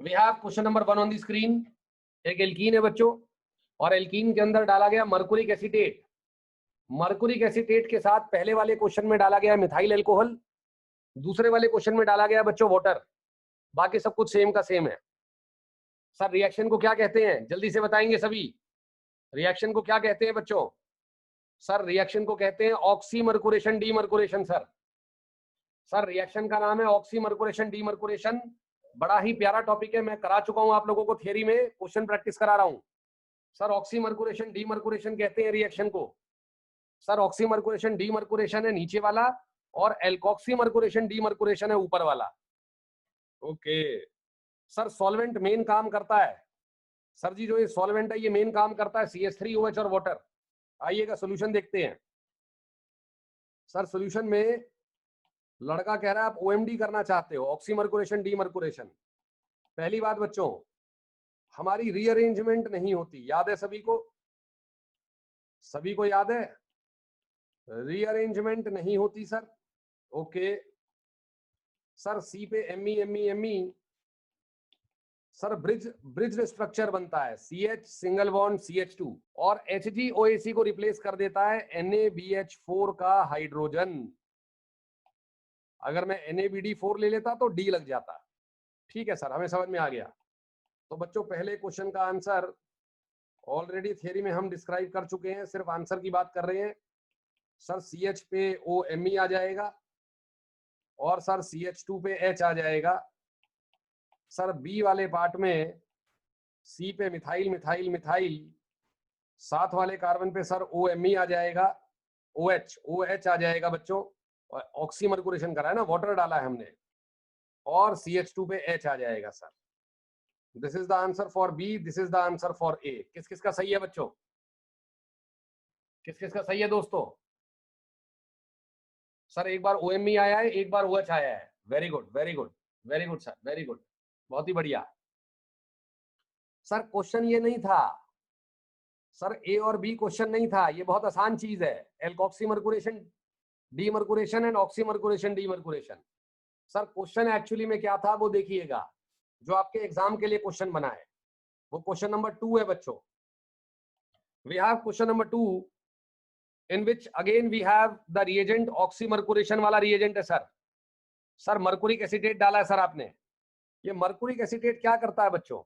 We have question number 1 on the screen. एक alkene है बच्चों, और एल्कीन के अंदर डाला गया मर्कुरिक एसीटेट। मर्कुरिक एसीटेट के साथ पहले वाले क्वेश्चन में डाला गया मिथाइल एल्कोहल, दूसरे वाले क्वेश्चन में डाला गया बच्चों वाटर। बाकी सब कुछ सेम का सेम है। सर रिएक्शन को क्या कहते हैं, जल्दी से बताएंगे सभी। रिएक्शन को क्या कहते हैं बच्चों? सर रिएक्शन को कहते हैं ऑक्सीमर्कुरेशन डीमर्कुरेशन। सर रिएक्शन का नाम है ऑक्सीमर्कुरेशन डीमर्कुरेशन। बड़ा ही प्यारा टॉपिक है, मैं करा चुका हूं आप लोगों को थियरी में, क्वेश्चन प्रैक्टिस करा रहा हूं। सर ऑक्सीमर्कुरेशन डीमर्कुरेशन कहते हैं रिएक्शन को। सर ऑक्सीमर्कुरेशन डीमर्कुरेशन है नीचे वाला, और एल्कोक्सीमर्कुरेशन डीमर्कुरेशन है ऊपर वाला। ओके सर, सॉल्वेंट मेन काम करता है। सर जी जो ये सॉल्वेंट है ये मेन काम करता है CH3OH और वाटर। आइएगा सोल्यूशन देखते हैं। सर सोल्यूशन में लड़का कह रहा है आप OMD करना चाहते हो, ऑक्सीमर्कुरेशन डीमर्कुरेशन। पहली बात बच्चों, हमारी रीअरेंजमेंट नहीं होती, याद है सभी को? सभी को याद है रीअरेंजमेंट नहीं होती सर। ओके सर, सी पे Me सर ब्रिज स्ट्रक्चर बनता है, CH सिंगल बॉन्ड CH2, और HgOAC को रिप्लेस कर देता है NaBH4 का हाइड्रोजन। अगर मैं NaBD4 ले लेता तो D लग जाता। ठीक है सर, हमें समझ में आ गया। तो बच्चों पहले क्वेश्चन का आंसर ऑलरेडी थियरी में हम डिस्क्राइब कर चुके हैं, सिर्फ आंसर की बात कर रहे हैं। सर CH पे OMe आ जाएगा, और सर CH2 पे H आ जाएगा। सर बी वाले पार्ट में सी पे मिथाइल मिथाइल मिथाइल, साथ वाले कार्बन पे सर OMe आ जाएगा, OH आ जाएगा बच्चों। ऑक्सीमर्कुरेशन करा है ना, वाटर डाला है हमने, और CH2 पे H आ जाएगा sir. This is the answer for B, this is the answer for A. किस किस का सही है बच्चों? किस किस का सही है दोस्तों? सर एक बार OMe आया है, एक बार OH आया है। Very good very good very good sir, very good, बहुत ही बढ़िया। सर क्वेश्चन ये नहीं था सर, ए और बी क्वेश्चन नहीं था, ये बहुत आसान चीज है। एल्कोक्सीमर्कुरेशन डीमर्कुरेशन एंड ऑक्सीमर्कुरेशन डीमर्कुरेशन। सर क्वेश्चन एक्चुअली में क्या था वो देखिएगा, जो आपके एग्जाम के लिए क्वेश्चन बना है वो क्वेश्चन नंबर 2 है बच्चों। We have question number 2 in which again we have the reagent oxymercuration वाला reagent है सर। सर मर्कुरिक एसीटेट डाला है सर आपने। ये मर्कुरिक एसीटेट क्या करता है बच्चों?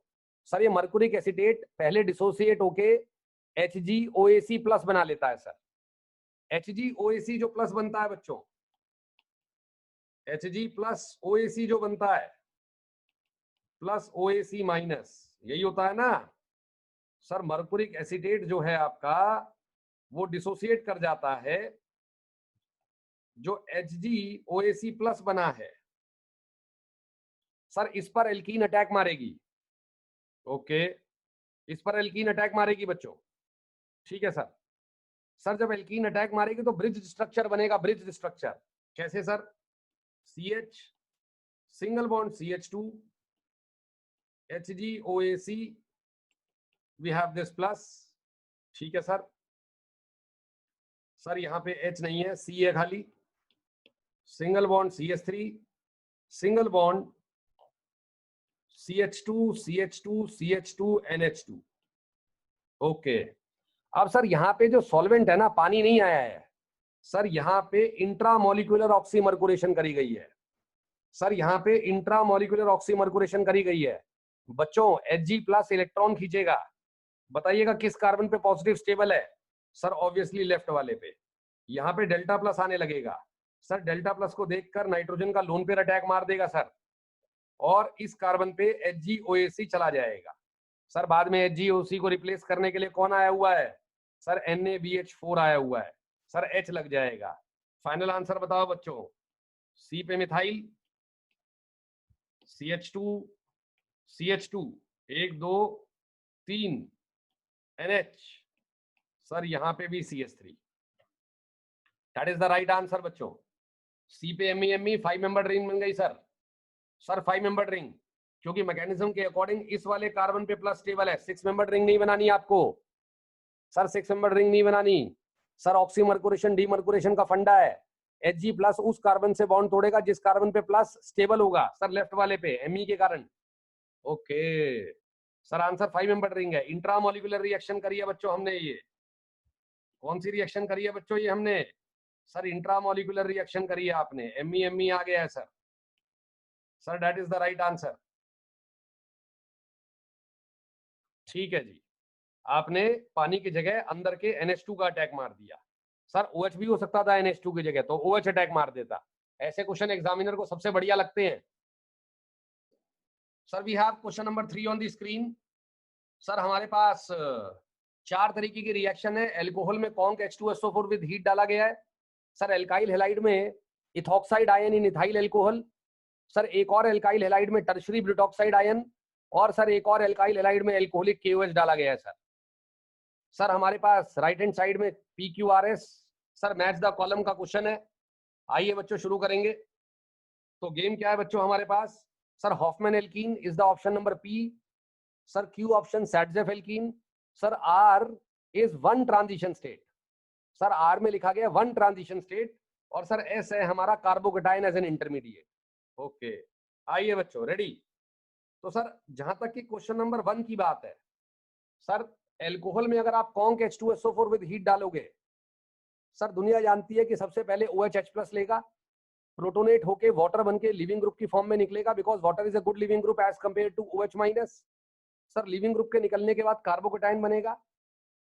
सर ये मर्कुरिक एसीटेट पहले डिसोसिएट होके HgOAC प्लस बना लेता है सर। HgOAC जो प्लस बनता है बच्चों, Hg प्लस OAC जो बनता है, प्लस OAC माइनस, यही होता है ना सर। मर्कुरिक एसीटेट जो है आपका वो डिसोसिएट कर जाता है, जो HgOAC प्लस बना है सर, इस पर एल्कीन अटैक मारेगी। ओके इस पर एल्कीन अटैक मारेगी बच्चों। ठीक है सर। सर जब एल्कीन अटैक मारेगी तो ब्रिज स्ट्रक्चर बनेगा, ब्रिज स्ट्रक्चर कैसे sir? CH single bond CH2 HgOAC, we have this plus. ठीक है सर। सर यहाँ पे H नहीं है, C है खाली, single bond CH3 single bond CH2 NH2। Okay अब सर यहाँ पे जो सॉल्वेंट है ना, पानी नहीं आया है सर, यहाँ पे इंट्रामोलिकुलर ऑक्सीमर्कुरेशन करी गई है सर। यहाँ पे इंट्रामोलिकुलर ऑक्सीमर्कुरेशन करी गई है बच्चों। Hg प्लस इलेक्ट्रॉन खींचेगा, बताइएगा किस कार्बन पे पॉजिटिव स्टेबल है? सर ऑब्वियसली लेफ्ट वाले पे। यहाँ पे डेल्टा प्लस आने लगेगा सर, डेल्टा प्लस को देखकर नाइट्रोजन का लोन पेयर अटैक मार देगा सर, और इस कार्बन पे HgOAC चला जाएगा सर। बाद में HgOAC को रिप्लेस करने के लिए कौन आया हुआ है सर? NaBH4 आया हुआ है सर, H लग जाएगा। फाइनल आंसर बताओ बच्चों। C पे मिथाइल CH2 1 2 3 NH सर, यहाँ पे भी CH3। That is the right answer बच्चों। C पे Me 5 मेंबर रिंग बन गई सर। सर 5 मेंबर रिंग, क्योंकि मैकेनिज्म के अकॉर्डिंग इस वाले कार्बन पे प्लस स्टेबल है। 6 मेंबर रिंग नहीं बनानी आपको सर, 6 मेंबर रिंग नहीं बनानी सर। ऑक्सीमर्कुरेशन डीमर्कुरेशन का फंडा है, Hg प्लस उस कार्बन से बॉन्ड तोड़ेगा जिस कार्बन पे प्लस स्टेबल होगा सर, लेफ्ट वाले पे Me के कारण। ओके सर, आंसर 5 में रिंग है। इंट्रामोलिकुलर रिएक्शन करी है बच्चों हमने। ये कौन सी रिएक्शन करी है बच्चों? ये हमने सर इंट्रामोलिकुलर रिएक्शन करी है आपने। एमई आ गया है sir. Sir that is the right answer. ठीक है जी, आपने पानी की जगह अंदर के NH2 का अटैक मार दिया। सर OH भी हो सकता था NH2 की जगह, तो OH अटैक मार देता। ऐसे क्वेश्चन एग्जामिनर को सबसे बढ़िया लगते हैं। Sir we have question number 3 on the screen. Sir हमारे पास 4 तरीके की रिएक्शन है। एल्कोहल में कॉन्क H2SO4 विद हीट डाला गया है। सर एल्काइल हैलाइड में इथॉक्साइड आयन इन इथाइल एल्कोहल। सर एक और एल्काइल हैलाइड में टर्शरी ब्यूटॉक्साइड आयन। और सर एक और एल्काइल हैलाइड में एल्कोहलिक KOH डाला गया है। सर हमारे पास राइट हैंड साइड में PQRS। Sir match the column का क्वेश्चन है। आइए बच्चों शुरू करेंगे। तो गेम क्या है बच्चों हमारे पास? Sir Hofmann alkene is the option number P। Sir Q option Saytzeff alkene. Sir R is one transition state. Sir R में लिखा गया वन ट्रांजिशन स्टेट। और सर S है हमारा carbocation as an intermediate. Okay आइए बच्चों ready. तो sir जहां तक कि क्वेश्चन नंबर 1 की बात है, सर एल्कोहल में अगर आप कॉन्क H2SO4 विद हीट डालोगे, सर दुनिया जानती है कि सबसे पहले OH+ लेगा, प्रोटोनेट होके वाटर बन के लिविंग ग्रुप की फॉर्म में निकलेगा, because water is a good leaving group as compare to OH-। Sir leaving group के निकलने के बाद कार्बोकेटाइन बनेगा।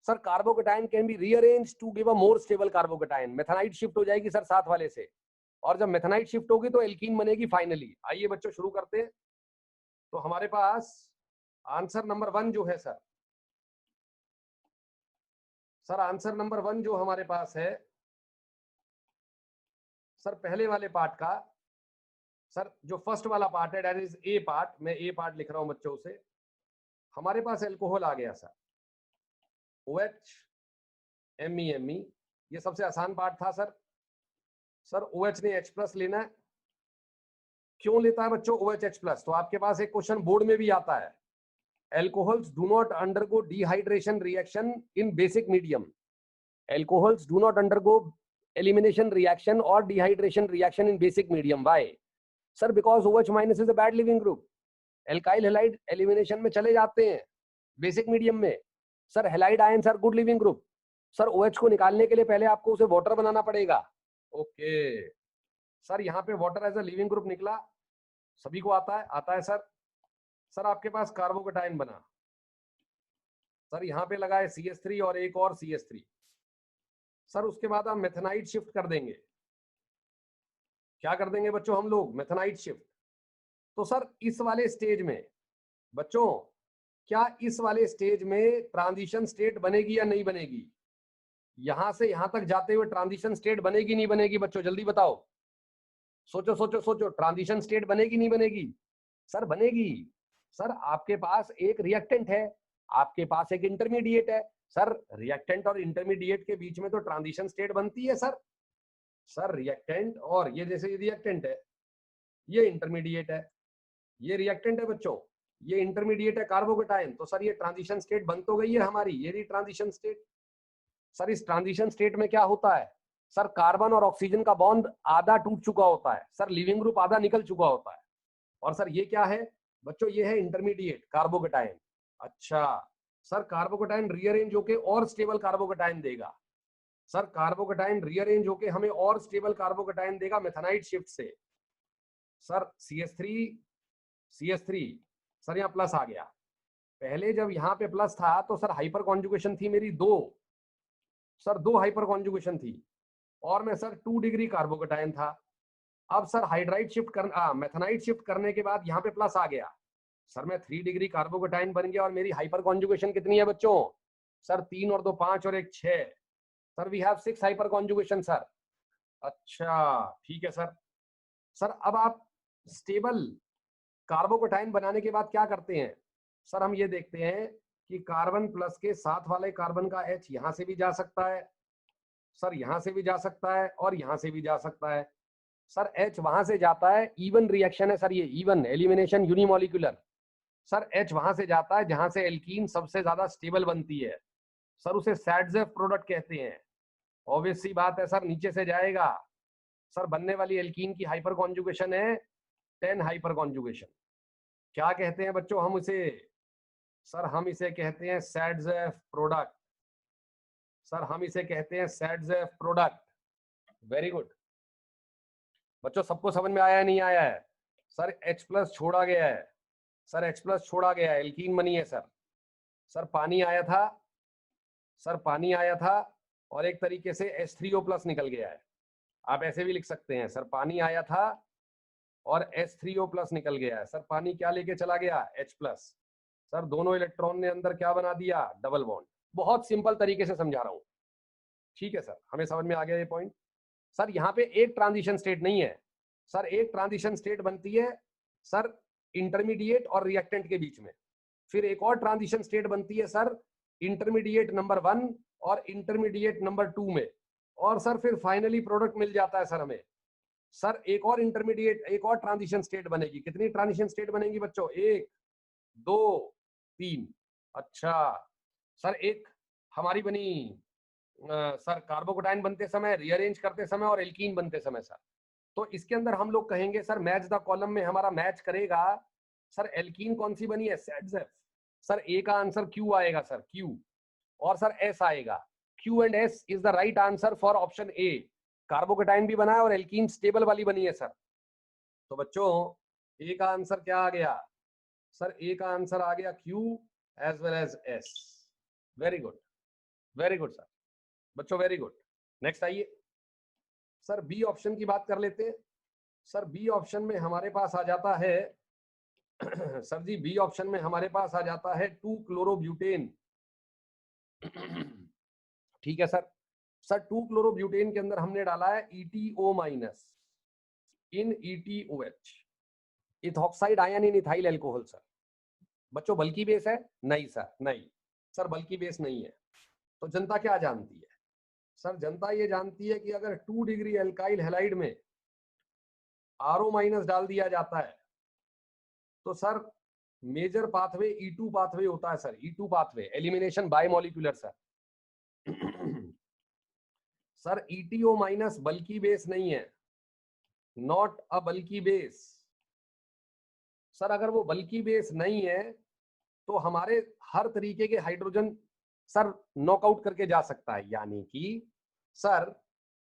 Sir carbocation can be rearrange to give a more stable carbocation. Methanide shift हो जाएगी सर साथ वाले से, और जब मेथानाइट शिफ्ट होगी तो एल्कीन बनेगी फाइनली। आइए बच्चों शुरू करते हैं। तो हमारे पास आंसर नंबर 1 जो है सर आंसर नंबर 1 जो हमारे पास है सर पहले वाले पार्ट का, सर जो फर्स्ट वाला पार्ट है दैट इज A पार्ट। मैं A पार्ट लिख रहा हूं बच्चों से। हमारे पास एल्कोहल आ गया सर OH ME। ये सबसे आसान पार्ट था सर। सर OH ने H+ लेना है। क्यों लेता है बच्चों OH-H+? तो आपके पास एक क्वेश्चन बोर्ड में भी आता है, alcohols do not undergo dehydration reaction in basic medium. Alcohols do not undergo elimination reaction or dehydration reaction in basic medium. Why? Sir, because OH- is a bad living group. Alkyl halide elimination में चले जाते हैं basic medium में। Sir halide ion sir good leaving group. Sir OH को निकालने के लिए पहले आपको उसे वाटर बनाना पड़ेगा। ओके सर यहाँ पे water as a leaving group निकला, सभी को आता है सर। सर आपके पास कार्बोकेटाइन बना। सर यहाँ पे लगा है CH3 और एक और CH3। सर उसके बाद हम मेथनाइट शिफ्ट कर देंगे। क्या कर देंगे बच्चों हम लोग? मेथनाइट शिफ्ट। तो सर इस वाले स्टेज में बच्चों, क्या इस वाले स्टेज में ट्रांजिशन स्टेट बनेगी या नहीं बनेगी? यहां से यहां तक जाते हुए ट्रांजिशन स्टेट बनेगी नहीं बनेगी बच्चों? जल्दी बताओ, सोचो सोचो सोचो। ट्रांजिशन स्टेट बनेगी नहीं बनेगी? सर बनेगी। सर आपके पास एक रिएक्टेंट है, आपके पास एक इंटरमीडिएट है। सर रिएक्टेंट और इंटरमीडिएट के बीच में तो ट्रांजिशन स्टेट बनती है सर। सर रिएक्टेंट और ये, जैसे ये रिएक्टेंट है, ये इंटरमीडिएट है, ये रिएक्टेंट है बच्चों, ये इंटरमीडिएट है कार्बोकेटाइन। तो सर ये ट्रांजिशन स्टेट बन तो गई है हमारी, ये रही ट्रांजिशन स्टेट। सर इस ट्रांजिशन स्टेट में क्या होता है? सर कार्बन और ऑक्सीजन का बॉन्ड आधा टूट चुका होता है सर, लिविंग ग्रुप आधा निकल चुका होता है। और सर ये क्या है बच्चों? ये है इंटरमीडिएट कार्बोकेटाइन। अच्छा सर कार्बोकेटाइन रीअरेंज होके और स्टेबल कार्बोकेटाइन देगा। सर कार्बोकेटाइन रीअरेंज होके हमें और स्टेबल कार्बोकेटाइन देगा मेथनाइट शिफ्ट से। सर CH3 सर यहाँ प्लस आ गया। पहले जब यहाँ पे प्लस था तो सर हाइपर कॉन्जुगेशन थी मेरी 2। सर 2 हाइपर कॉन्जुगेशन थी और मैं सर 2 डिग्री कार्बोकेटाइन था। अब सर हाइड्राइड शिफ्ट कर मेथनाइट शिफ्ट करने के बाद यहाँ पे प्लस आ गया। सर मैं 3 डिग्री कार्बोकेटाइन बन गया और मेरी हाइपर कॉन्जुगेशन कितनी है बच्चों? सर 3 और 2 5 और 1 6। Sir we have 6 hyperconjugation sir. अच्छा ठीक है सर। सर अब आप स्टेबल कार्बोकेटाइन बनाने के बाद क्या करते हैं? सर हम ये देखते हैं कि कार्बन प्लस के साथ वाले कार्बन का H यहां से भी जा सकता है, सर यहां से भी जा सकता है और यहां से भी जा सकता है। सर H वहां से जाता है, इवन रिएक्शन है सर, ये even elimination unimolecular. Sir H वहां से जाता है जहां से एल्कीन सबसे ज्यादा स्टेबल बनती है। सर उसे सैडजेफ प्रोडक्ट कहते हैं। ऑब्वियस सी बात है सर, नीचे से जाएगा। सर बनने वाली एल्कीन की हाइपर कॉन्जुगेशन है 10 हाइपर कॉन्जुगेशन। क्या कहते हैं बच्चों हम इसे? सर हम इसे कहते हैं सैडजेफ प्रोडक्ट। सर हम इसे कहते हैं सैडजेफ प्रोडक्ट। वेरी गुड बच्चों, सबको समझ में आया है नहीं आया है? सर H प्लस छोड़ा गया है, सर H प्लस छोड़ा गया है, एल्कीन बनी है सर। सर पानी आया था, सर पानी आया था और एक तरीके से H3O प्लस निकल गया है। आप ऐसे भी लिख सकते हैं, सर पानी आया था और H3O प्लस निकल गया है। सर पानी क्या लेके चला गया? H plus. सर दोनों इलेक्ट्रॉन ने अंदर क्या बना दिया? Double bond. बहुत सिंपल तरीके से समझा रहा हूं, ठीक है सर, हमें समझ में आ गया ये पॉइंट। सर यहाँ पे एक ट्रांजिशन स्टेट नहीं है सर, एक ट्रांजिशन स्टेट बनती है सर इंटरमीडिएट और रिएक्टेंट के बीच में, फिर एक और ट्रांजिशन स्टेट बनती है सर इंटरमीडिएट नंबर 1 और इंटरमीडिएट नंबर 2 में, और सर फिर फाइनली प्रोडक्ट मिल जाता है सर हमें। सर एक और इंटरमीडिएट, एक और ट्रांजिशन स्टेट बनेगी। कितनी ट्रांजिशन स्टेट बनेगी बच्चों? 1 2 3। अच्छा सर एक हमारी बनी सर कार्बोकेटाइन बनते समय, रीअरेंज करते समय और एल्कीन बनते समय सर। तो इसके अंदर हम लोग कहेंगे सर मैच द कॉलम में हमारा मैच करेगा सर एल्कीन कौन सी बनी है? सैडजेफ। सर ए का आंसर क्यू आएगा सर, क्यू, और सर एस आएगा। Q and S is the right answer for option A. Carbocation भी बना है और एल्कीन स्टेबल वाली बनी है सर। तो बच्चों ए का आंसर क्या आ गया? सर ए का आंसर आ गया Q as well as S. Very good, very good sir बच्चों, वेरी गुड। नेक्स्ट आइए सर, बी ऑप्शन की बात कर लेते हैं। सर बी ऑप्शन में हमारे पास आ जाता है सर जी बी ऑप्शन में हमारे पास आ जाता है 2 क्लोरोब्यूटेन। ठीक है सर। सर 2 क्लोरोब्यूटेन के अंदर हमने डाला है ETO माइनस इन ETOH, इथॉक्साइड आयन इन इथाइल एल्कोहल सर। बच्चों बल्कि बेस है? नहीं सर, नहीं सर बल्कि बेस नहीं है। तो जनता क्या जानती है? सर जनता ये जानती है कि अगर 2 डिग्री एल्काइल हैलाइड में RO माइनस डाल दिया जाता है तो sir major pathway E2 pathway होता है sir, E2 pathway, elimination by molecular sir. Sir ETO minus बल्कि बेस नहीं है, नॉट अ बल्कि बेस। सर अगर वो बल्कि बेस नहीं है तो हमारे हर तरीके के हाइड्रोजन सर नॉकआउट करके जा सकता है, यानी कि sir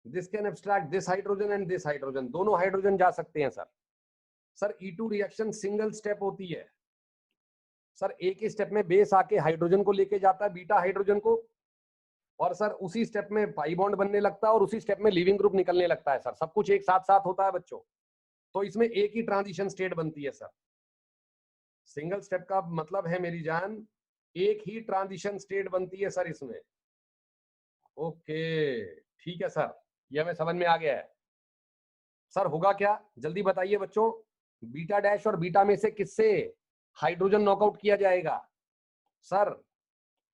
this can abstract this hydrogen and this hydrogen, दोनों हाइड्रोजन जा सकते हैं sir. Sir E2 reaction single step होती है सर, एक ही स्टेप में बेस आके हाइड्रोजन को लेके जाता है, बीटा हाइड्रोजन को, और सर उसी स्टेप में पाई बॉन्ड बनने लगता है और उसी स्टेप में लिविंग ग्रुप निकलने लगता है सर। सब कुछ एक साथ साथ होता है बच्चों। तो इसमें एक ही ट्रांजिशन स्टेट बनती है सर। सिंगल स्टेप का मतलब है मेरी जान एक ही ट्रांजिशन स्टेट बनती है सर इसमें। ओके ठीक है सर, ये हमें समझ में आ गया है। सर होगा क्या जल्दी बताइए बच्चों, बीटा डैश और बीटा में से किससे हाइड्रोजन नॉकआउट किया जाएगा? सर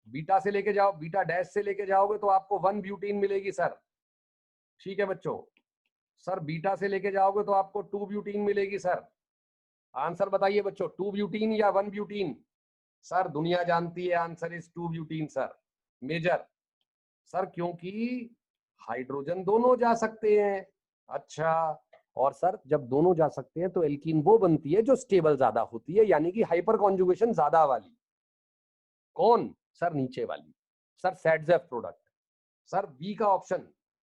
बीटा से लेके जाओ, बीटा डैश से लेके जाओगे तो आपको 1 ब्यूटीन मिलेगी सर। ठीक है बच्चों। सर बीटा से लेके जाओगे तो आपको 2 ब्यूटीन मिलेगी सर। आंसर बताइए बच्चों, 2 ब्यूटीन या 1 ब्यूटीन? सर दुनिया जानती है answer is 2 butene sir, major. Sir क्योंकि हाइड्रोजन दोनों जा सकते हैं। अच्छा, और सर जब दोनों जा सकते हैं तो एल्कीन वो बनती है जो स्टेबल ज्यादा होती है, यानी कि हाइपर कॉन्जुगेशन ज्यादा वाली। कौन? सर नीचे वाली, सर सैडजेफ प्रोडक्ट। सर बी का ऑप्शन,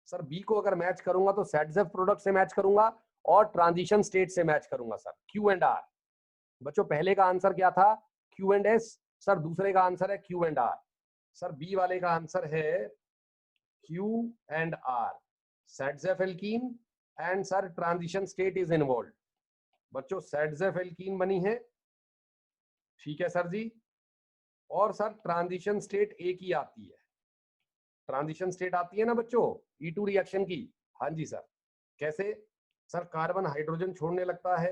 सर बी को अगर मैच करूंगा तो सैडजेफ प्रोडक्ट से मैच करूंगा और ट्रांजिशन स्टेट से मैच करूंगा सर, क्यू एंड आर। बच्चों पहले का आंसर क्या था? Q and S. सर दूसरे का आंसर है Q and R. Sir B वाले का आंसर है Q and R, Saytzeff alkene and sir transition state is involve. बच्चों सैडजेफ एल्कीन बनी है, ठीक है सर जी, और सर ट्रांजिशन स्टेट एक ही आती है। ट्रांजिशन स्टेट आती है ना बच्चों E2 रिएक्शन की? हाँ जी सर। कैसे? सर कार्बन हाइड्रोजन छोड़ने लगता है,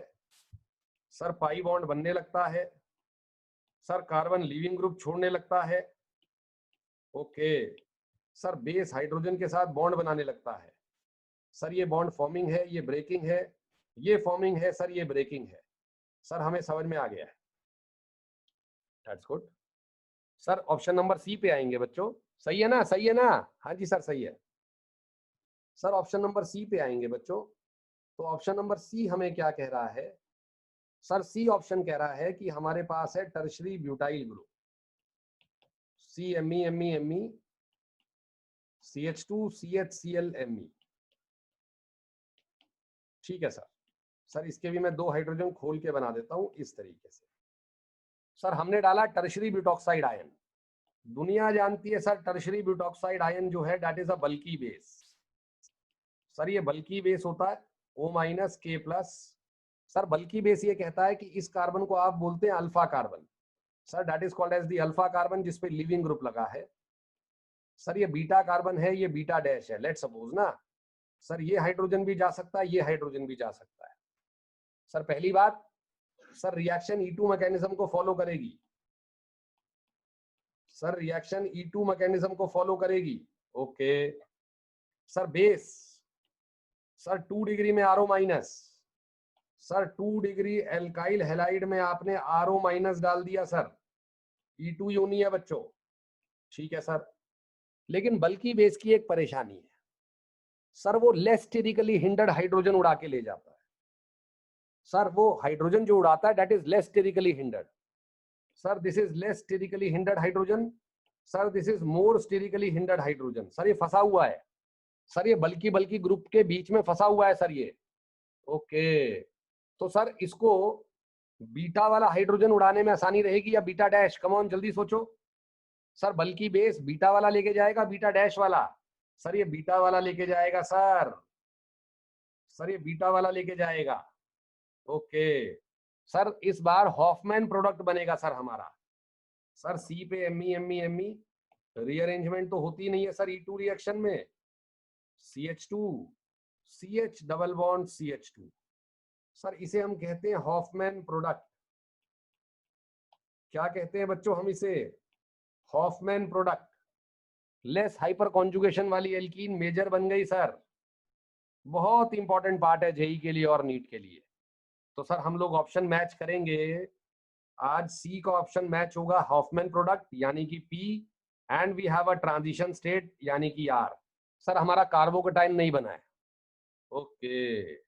सर पाई बॉन्ड बनने लगता है, सर कार्बन लीविंग ग्रुप छोड़ने लगता है, ओके, सर बेस हाइड्रोजन के साथ बॉन्ड बनाने लगता है। सर ये बॉन्ड फॉर्मिंग है, ये ब्रेकिंग है, ये फॉर्मिंग है सर, ये ब्रेकिंग है। सर हमें समझ में आ गया है, that's good. Sir option number C पे आएंगे बच्चों, सही है ना? सही है ना? हाँ जी सर सही है। सर ऑप्शन नंबर सी पे आएंगे बच्चों। तो ऑप्शन नंबर सी हमें क्या कह रहा है? सर सी ऑप्शन कह रहा है कि हमारे पास है tertiary butyl group, CMe CH2 CHCl Me। ठीक है सर। सर इसके भी मैं 2 हाइड्रोजन खोल के बना देता हूं इस तरीके से। सर हमने डाला टर्शरी ब्यूटॉक्साइड आयन। दुनिया जानती है सर टर्शरी ब्यूटॉक्साइड आयन जो है that is a bulky base. Sir ये बल्की बेस होता है O-K+। सर बल्की बेस ये कहता है कि इस कार्बन को आप बोलते हैं alpha carbon. Sir that is called as the alpha carbon जिसपे लिविंग ग्रुप लगा है। सर ये बीटा कार्बन है, ये बीटा डैश है, लेट्स सपोज ना। सर ये हाइड्रोजन भी जा सकता है, ये हाइड्रोजन भी जा सकता है। सर पहली बात, सर रिएक्शन E2 मैकेनिज्म को फॉलो करेगी। सर रिएक्शन E2 मैकेनिज्म को फॉलो करेगी। Okay sir base, sir 2 degree में RO-। Sir 2 degree alkyl halide में आपने RO- डाल दिया सर, E2 यूनी है बच्चों। ठीक है सर, लेकिन बल्कि बेस की एक परेशानी है सर, वो लेस स्टेरिकली हिंडर्ड हाइड्रोजन उड़ा के ले जाता है। सर वो हाइड्रोजन जो उड़ाता है that is less sterically hindered. Sir this is less sterically hindered hydrogen. Sir this is more sterically hindered hydrogen. Sir ये फंसा हुआ है सर, ये बल्कि बल्कि ग्रुप के बीच में फंसा हुआ है सर ये। ओके तो सर इसको बीटा वाला हाइड्रोजन उड़ाने में आसानी रहेगी या बीटा डैश? कम ऑन जल्दी सोचो। सर बल्कि बेस बीटा वाला लेके जाएगा, बीटा डैश वाला? सर ये बीटा वाला लेके जाएगा सर। सर ये बीटा वाला लेके जाएगा। ओके सर इस बार हॉफमैन प्रोडक्ट बनेगा सर हमारा। सर सी पे Me रीअरेंजमेंट तो होती नहीं है सर E2 रिएक्शन में। CH2 CH double bond CH2। Sir इसे हम कहते हैं हॉफमैन प्रोडक्ट। क्या कहते हैं बच्चों हम इसे? Hofmann product. Less hyper conjugation वाली एल्कीन मेजर बन गई सर। बहुत इंपॉर्टेंट पार्ट है जेई के लिए और नीट के लिए। तो सर हम लोग ऑप्शन मैच करेंगे। आज सी का ऑप्शन मैच होगा हॉफमैन प्रोडक्ट यानी कि P, and we have a transition state यानी कि R। सर हमारा कार्बोकेटाइन नहीं बना है। ओके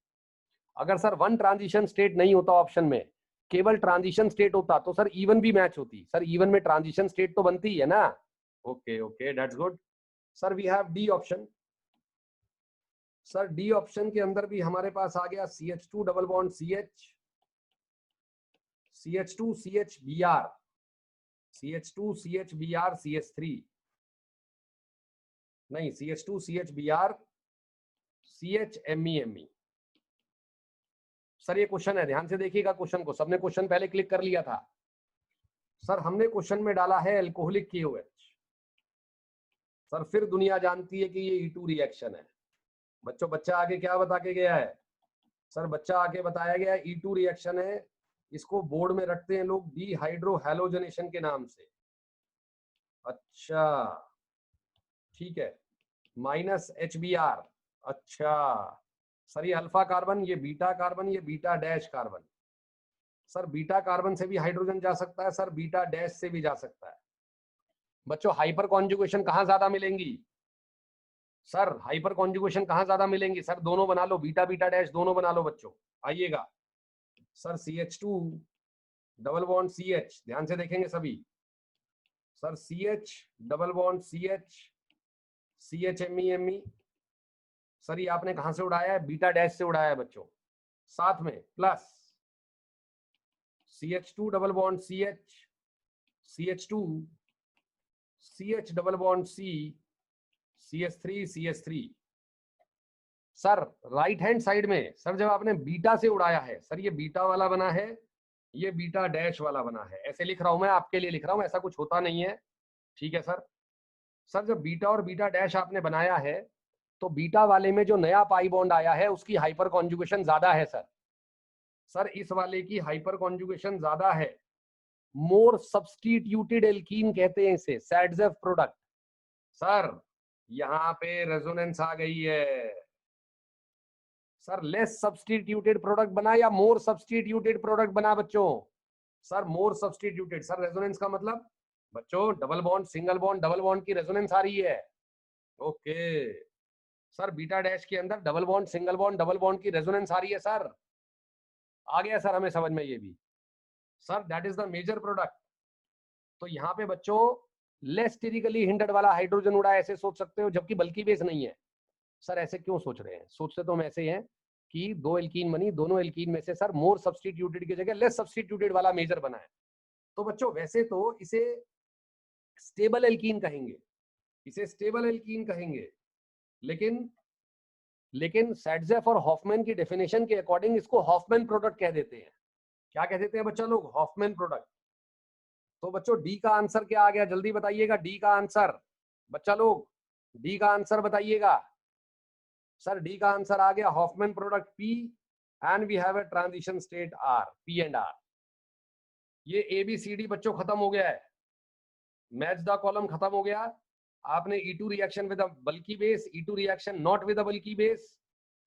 अगर सर वन ट्रांजिशन स्टेट नहीं होता ऑप्शन में, केवल ट्रांजिशन स्टेट होता तो सर इवन भी मैच होती। सर इवन में ट्रांजिशन स्टेट तो बनती है ना। Okay okay that's good. Sir we have D option. Sir D option के अंदर भी हमारे पास आ गया CH2 double bond CH, CH2 CHBr, CH2 CHBr CH3, नहीं CH2 CHBr CHMe। सर ये क्वेश्चन है, ध्यान से देखिएगा क्वेश्चन को। सबने क्वेश्चन पहले क्लिक कर लिया था। सर हमने क्वेश्चन में डाला है एल्कोहलिक KOH। सर फिर दुनिया जानती है कि ये E2 रिएक्शन है। बच्चों बच्चा आगे क्या बता के गया है? सर बच्चा आगे बताया गया है E2 रिएक्शन है। इसको बोर्ड में रखते हैं लोग डिहाइड्रो हैलोजनेशन के नाम से। अच्छा ठीक है, -HBr। अच्छा सर ये अल्फा कार्बन, ये बीटा कार्बन, ये beta dash carbon. Sir beta carbon से भी हाइड्रोजन जा सकता है सर, बीटा डैश से भी जा सकता है। बच्चों हाइपर कॉन्जुगेशन कहाँ ज्यादा मिलेंगी? सर हाइपर कॉन्जुगेशन कहाँ ज्यादा मिलेंगी? सर दोनों बना लो, बीटा बीटा डैश दोनों बना लो बच्चों। आइएगा sir CH2 double bond CH, ध्यान से देखेंगे सभी। Sir CH double bond CH CHMe। Sir ये आपने कहां से उड़ाया है? बीटा डैश से उड़ाया है बच्चों। साथ में plus CH2 double bond CH, CH2 CH double bond C, CH3 CH3। Sir right hand side में सर जब आपने बीटा से उड़ाया है, सर ये बीटा वाला बना है, ये बीटा डैश वाला बना है। ऐसे लिख रहा हूं मैं, आपके लिए लिख रहा हूं, ऐसा कुछ होता नहीं है। ठीक है सर। सर जब बीटा और बीटा डैश आपने बनाया है तो बीटा वाले में जो नया पाई बॉन्ड आया है उसकी हाइपर कॉन्जुगेशन ज्यादा है सर। सर इस वाले की हाइपर कॉन्जुगेशन ज्यादा है। मोर सब्स्टिट्यूटेड एल्कीन कहते हैं इसे, सैडजेफ प्रोडक्ट। सर यहाँ पे रेजोनेंस आ गई है। सर लेस सब्स्टिट्यूटेड प्रोडक्ट बना या मोर सब्स्टिट्यूटेड प्रोडक्ट बना बच्चों? सर मोर सब्स्टिट्यूटेड। सर रेजोनेंस का मतलब बच्चों double bond single bond double bond की रेजोनेंस आ रही है। ओके सर बीटा डैश के अंदर double bond single bond double bond की रेजोनेंस आ रही है सर। आ गया सर हमें समझ में ये भी sir, that is the major product. तो यहाँ पे बच्चों लेस स्टेरिकली हिंडर्ड वाला हाइड्रोजन उड़ा ऐसे सोच सकते हो, जबकि बल्कि बेस नहीं है। सर ऐसे क्यों सोच रहे हैं? सोचते तो हम ऐसे हैं कि दो एल्कीन बनी, दोनों एल्कीन में से सर मोर सब्स्टिट्यूटेड की जगह लेस सब्स्टिट्यूटेड वाला मेजर बना है। तो बच्चों वैसे तो इसे स्टेबल एल्कीन कहेंगे, इसे स्टेबल एल्कीन कहेंगे, लेकिन सैडजेफ और हॉफमैन की डेफिनेशन के अकॉर्डिंग इसको हॉफमैन प्रोडक्ट कह देते हैं। क्या कह देते हैं बच्चा लोग? Hofmann product. तो बच्चों डी का आंसर क्या आ गया? जल्दी बताइएगा डी का आंसर। बच्चा लोग डी का आंसर बताइएगा। सर डी का आंसर आ गया Hofmann product P, and we have a transition state R, P and R. ये ए बी सी डी बच्चों खत्म हो गया है, मैच द कॉलम खत्म हो गया। आपने E2 reaction with a bulky base, E2 reaction not with a bulky base,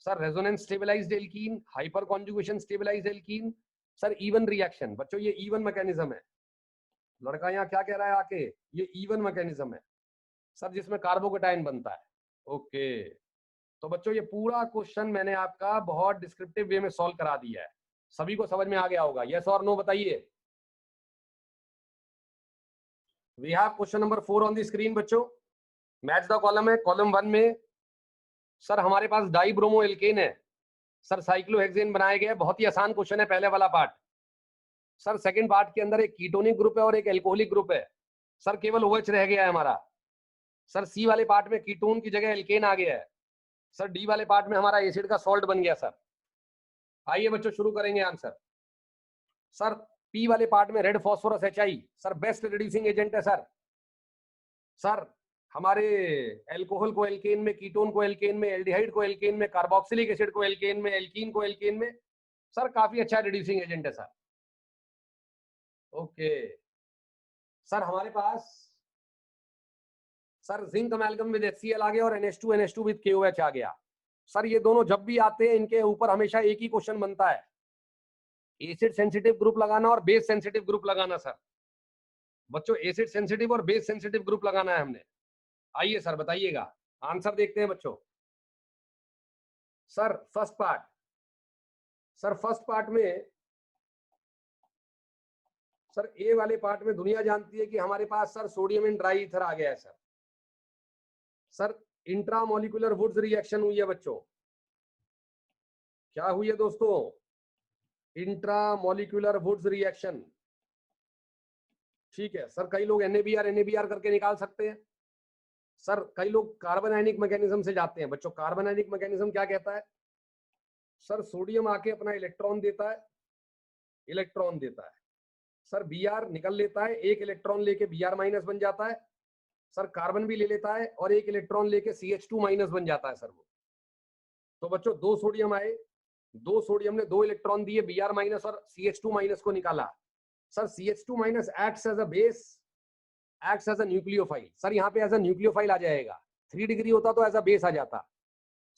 sir resonance stabilized alkene, hyper conjugation stabilized alkene, sir E one reaction. बच्चों ये इवन मैकेनिज्म है। लड़का यहाँ क्या कह रहा है आके? ये इवन मैकेनिज्म है सर, जिसमें कार्बोकेटाइन बनता है। ओके, तो बच्चों ये पूरा क्वेश्चन मैंने आपका बहुत डिस्क्रिप्टिव वे में सॉल्व करा दिया है, सभी को समझ में आ गया होगा? यस और नो बताइए। We have question number 4 on the screen बच्चों। मैच द कॉलम है। कॉलम 1 में सर हमारे पास डाई ब्रोमो एल्केन है, सर साइक्लोहेक्सेन बनाया गया है। बहुत ही आसान क्वेश्चन है पहले वाला पार्ट। सर सेकंड पार्ट के अंदर एक कीटोनिक ग्रुप है और एक एल्कोहलिक ग्रुप है। सर केवल OH रह गया है हमारा। सर सी वाले पार्ट में कीटोन की जगह एल्केन आ गया है। सर डी वाले पार्ट में हमारा एसिड का सॉल्ट बन गया। सर आइए बच्चों शुरू करेंगे आंसर। सर पी वाले पार्ट में red phosphorus HI sir best reducing agent है। सर हमारे एल्कोहल को एल्केन में, कीटोन को एल्केन में, एल्डिहाइड को एल्केन में, कार्बोक्सिलिक एसिड को एल्केन में, एल्कीन को एल्केन में, सर काफी अच्छा रिड्यूसिंग एजेंट है। सर ओके, सर हमारे पास सर जिंक अमेल्गम विद HCl आ गया और NH2 विद KOH आ गया। सर ये दोनों जब भी आते हैं इनके ऊपर हमेशा एक ही क्वेश्चन बनता है, एसिड सेंसिटिव ग्रुप लगाना और बेस सेंसिटिव ग्रुप लगाना। सर बच्चों एसिड सेंसिटिव और बेस सेंसिटिव ग्रुप लगाना है हमने। आइए सर बताइएगा, आंसर देखते हैं बच्चों। Sir first part, sir first part में सर ए वाले पार्ट में दुनिया जानती है कि हमारे पास sir sodium and dry ether आ गया है। सर इंट्रामोलिकुलर वुड्स रिएक्शन हुई है बच्चों। क्या हुई है दोस्तों? Intramolecular Wurtz reaction. ठीक है सर, कई लोग NABR करके निकाल सकते हैं। सर कई लोग कार्बन आयनिक मैकेनिज्म से जाते हैं। बच्चों कार्बन आयनिक मैकेनिज्म क्या कहता है? सर सोडियम आके अपना इलेक्ट्रॉन देता है, इलेक्ट्रॉन देता है, सर Br निकल लेता है, एक इलेक्ट्रॉन लेके Br- बन जाता है। सर कार्बन भी ले लेता है और एक इलेक्ट्रॉन लेके CH2- बन जाता है। सर वो तो बच्चों दो सोडियम आए, दो सोडियम ने दो इलेक्ट्रॉन दिए, Br- और CH2- को निकाला। Sir CH2- acts as a base, acts as a nucleophile. Sir यहाँ पे एज अ न्यूक्लियोफाइल आ जाएगा, 3 डिग्री होता तो एज अ बेस आ जाता।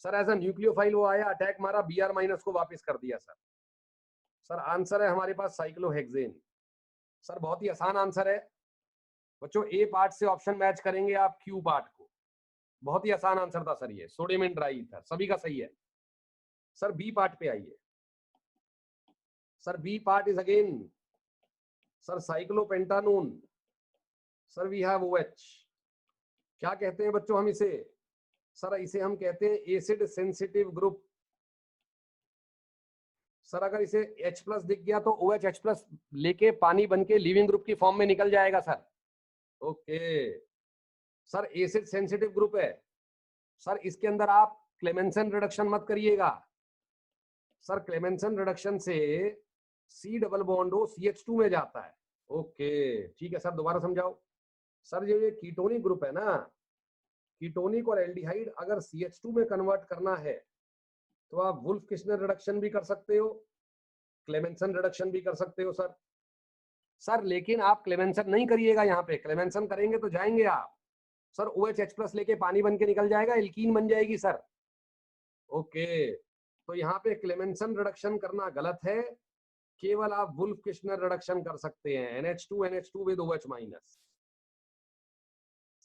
सर एज अ न्यूक्लियोफाइल वो आया, अटैक मारा, Br- को वापस कर दिया। सर आंसर है हमारे पास साइक्लोहेक्सेन। सर बहुत ही आसान आंसर है बच्चों। ए पार्ट से ऑप्शन मैच करेंगे आप क्यू पार्ट को, बहुत ही आसान आंसर था सर ये, सोडियम एंड ड्राई ईथर, सभी का सही है। सर बी पार्ट पे आइए। Sir B part is again sir cyclopentanone. Sir we have OH। क्या कहते हैं बच्चों हम इसे? सर इसे हम कहते हैं एसिड सेंसिटिव ग्रुप। सर अगर इसे H+ दिख गया तो OH H+ लेके पानी बन के लिविंग ग्रुप की फॉर्म में निकल जाएगा। Sir okay, sir acid sensitive group है। सर इसके अंदर आप क्लेमेंसन रिडक्शन मत करिएगा। सर क्लेमेंसन रिडक्शन से C double bond O CH2 में जाता है। ओके ठीक है सर, दोबारा समझाओ। सर ये कीटोनिक ग्रुप है ना, कीटोनिक और एल्डिहाइड अगर CH2 में कन्वर्ट करना है तो आप वुल्फ किशनर रिडक्शन भी कर सकते हो, क्लेमेंसन रिडक्शन भी कर सकते हो। सर लेकिन आप क्लेमेंसन नहीं करिएगा, यहाँ पे क्लेमेंसन करेंगे तो जाएंगे आप। सर OH H+ लेके पानी बन के निकल जाएगा, एल्कीन बन जाएगी। सर ओके, तो यहाँ पे क्लेमेंसन रिडक्शन करना गलत है, केवल आप वुल्फ किशनर रिडक्शन कर सकते हैं, NH2 विद OH-।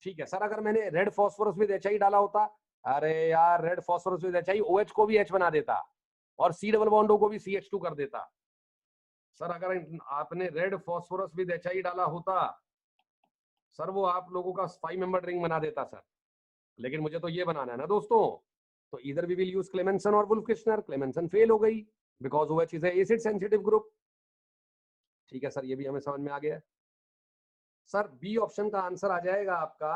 ठीक है सर, अगर मैंने रेड फॉस्फोरस विद HI डाला होता, अरे यार red phosphorus with HI OH को भी H बना देता और C डबल बॉन्ड O को भी CH2 कर देता। सर अगर आपने रेड फॉस्फोरस विद HI डाला होता सर वो आप लोगों का 5 मेंबर रिंग बना देता सर, लेकिन मुझे तो ये बनाना है ना दोस्तों। तो इधर वी विल यूज क्लेमेंसन और वुल्फ किश्नर। क्लेमेंसन फेल हो गई because OH is acid sensitive group. ठीक है सर, ये भी हमें समझ में आ गया। सर बी ऑप्शन का आंसर आ जाएगा आपका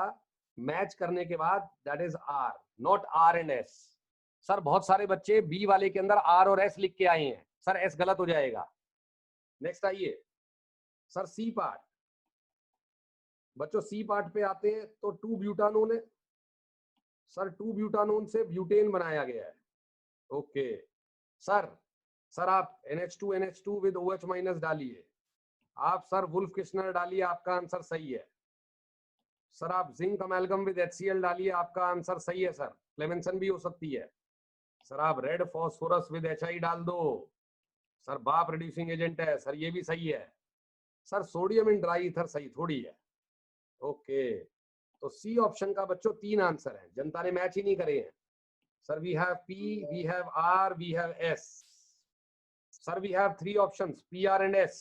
मैच करने के बाद, that is R, not R and S। Sir बहुत सारे बच्चे बी वाले के अंदर R और S लिख के आए हैं, सर S गलत हो जाएगा। नेक्स्ट आइए सर सी पार्ट। बच्चों सी पार्ट पे आते हैं तो 2 ब्यूटानोन है सर, 2 ब्यूटानोन से ब्यूटेन बनाया गया है। ओके सर आप NH2 विद OH माइनस डालिए, आप सर वुल्फ किश्नर डालिए, आपका आंसर सही है। सर आप जिंक अमेल्गम विद HCl डालिए, आपका आंसर सही है सर। क्लेमेंसन भी हो सकती है। सर आप रेड फॉस्फोरस विद HI डाल दो, सर बाप रिड्यूसिंग एजेंट है सर, ये भी सही है। Sir sodium in dry ether सही थोड़ी है। ओके तो सी ऑप्शन का बच्चों 3 आंसर है, जनता ने मैच ही नहीं करे हैं। Sir we have P, we have R, we have S। Sir we have 3 options P, R and S।